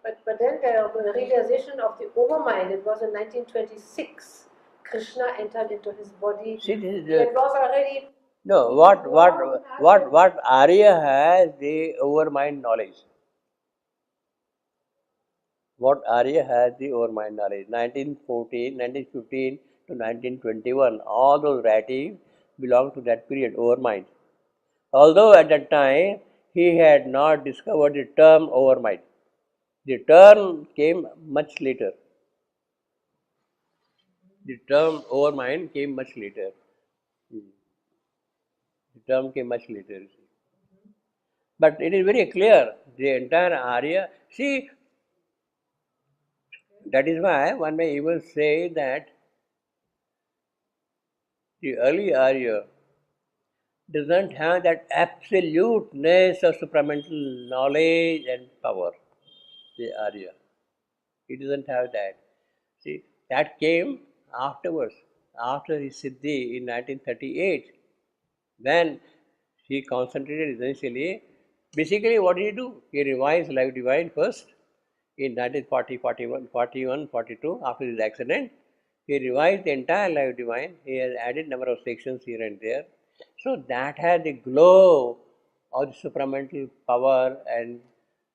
But then the realization of the overmind, it was in 1926. Krishna entered into his body. See, this is That was already. no, what Arya has the overmind knowledge. What Arya has the overmind knowledge. 1914, 1915 to 1921, all those writings belong to that period, overmind. Although at that time he had not discovered the term overmind. The term came much later. The term overmind came much later. The term came much later. But it is very clear, the entire Arya. See, that is why one may even say that the early Arya doesn't have that absoluteness of supramental knowledge and power. The Arya. It doesn't have that. See, that came afterwards, after his Siddhi in 1938, when he concentrated essentially. Basically, what did he do? He revised Life Divine first in 1940, 41, 41, 42, after his accident. He revised the entire Life Divine. He has added number of sections here and there. So that had the glow of the supramental power and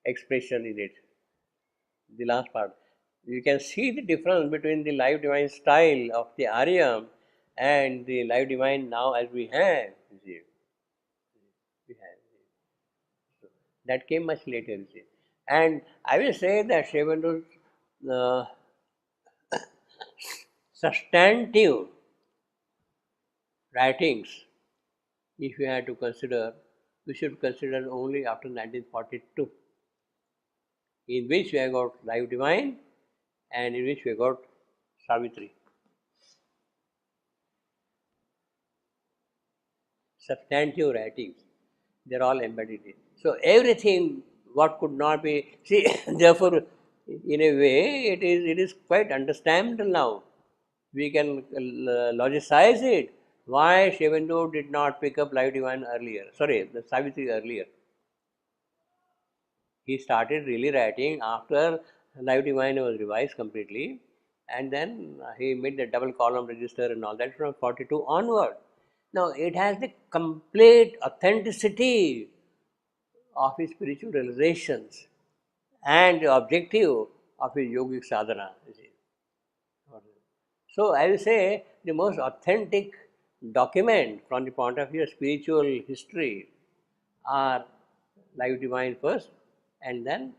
expression in it. The last part. You can see the difference between the Life Divine style of the Arya and the Life Divine now as we have. You see. We have. So that came much later. You see. And I will say that Shivandu's uh, substantive writings, if you had to consider, we should consider only after 1942, in which we have got Life Divine and in which we have got Savitri. Substantive writings, they are all embedded in. So everything what could not be, see, therefore, in a way, it is quite understandable now. We can logicize it. Why Shivandu did not pick up Life Divine earlier? Sorry, the Savitri earlier. He started really writing after Life Divine was revised completely, and then he made the double column register and all that from 42 onward. Now it has the complete authenticity of his spiritual realizations and the objective of his yogic sadhana. You see. So I will say the most authentic document from the point of view of spiritual history are Life Divine first and then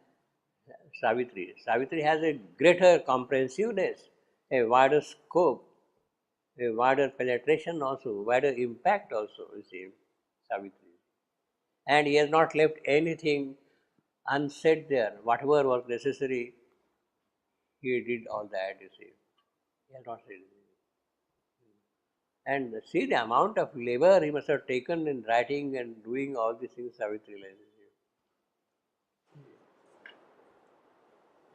Savitri. Savitri has a greater comprehensiveness, a wider scope, a wider penetration also, wider impact also, you see, Savitri. And he has not left anything unsaid there. Whatever was necessary, he did all that, you see. He has not said anything. And see the amount of labor he must have taken in writing and doing all these things, Savitri.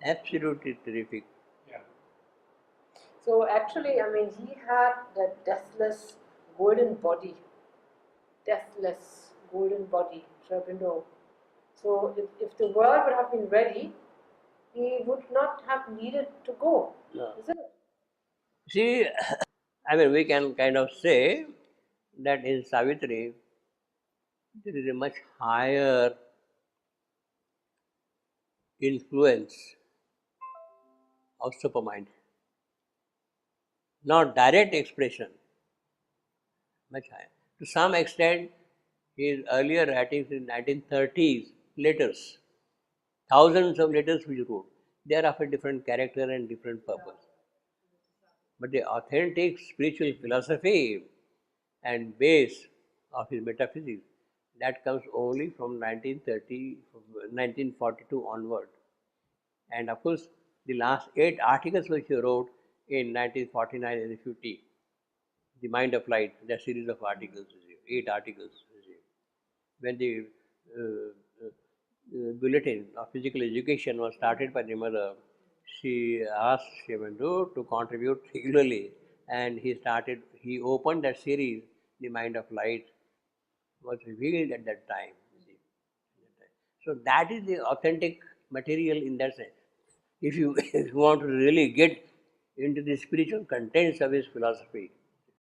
Absolutely terrific. So actually, I mean, he had that deathless golden body. Deathless golden body, Sri. So if the world would have been ready, he would not have needed to go, No. isn't it? See, I mean, we can kind of say that in Savitri, there is a much higher influence of supermind. Not direct expression, much higher. To some extent, his earlier writings in 1930s, letters, thousands of letters which he wrote. They are of a different character and different purpose. But the authentic spiritual philosophy and base of his metaphysics, that comes only from 1930, from 1942 onward. And of course, the last 8 articles which he wrote in 1949 and 50, The Mind of Light, that series of articles, 8 articles. When the bulletin of physical education was started by the mother, she asked Shivandu to contribute regularly, and he opened that series, The Mind of Light, was revealed at that time. So that is the authentic material in that sense. If you, if you want to really get into the spiritual contents of his philosophy,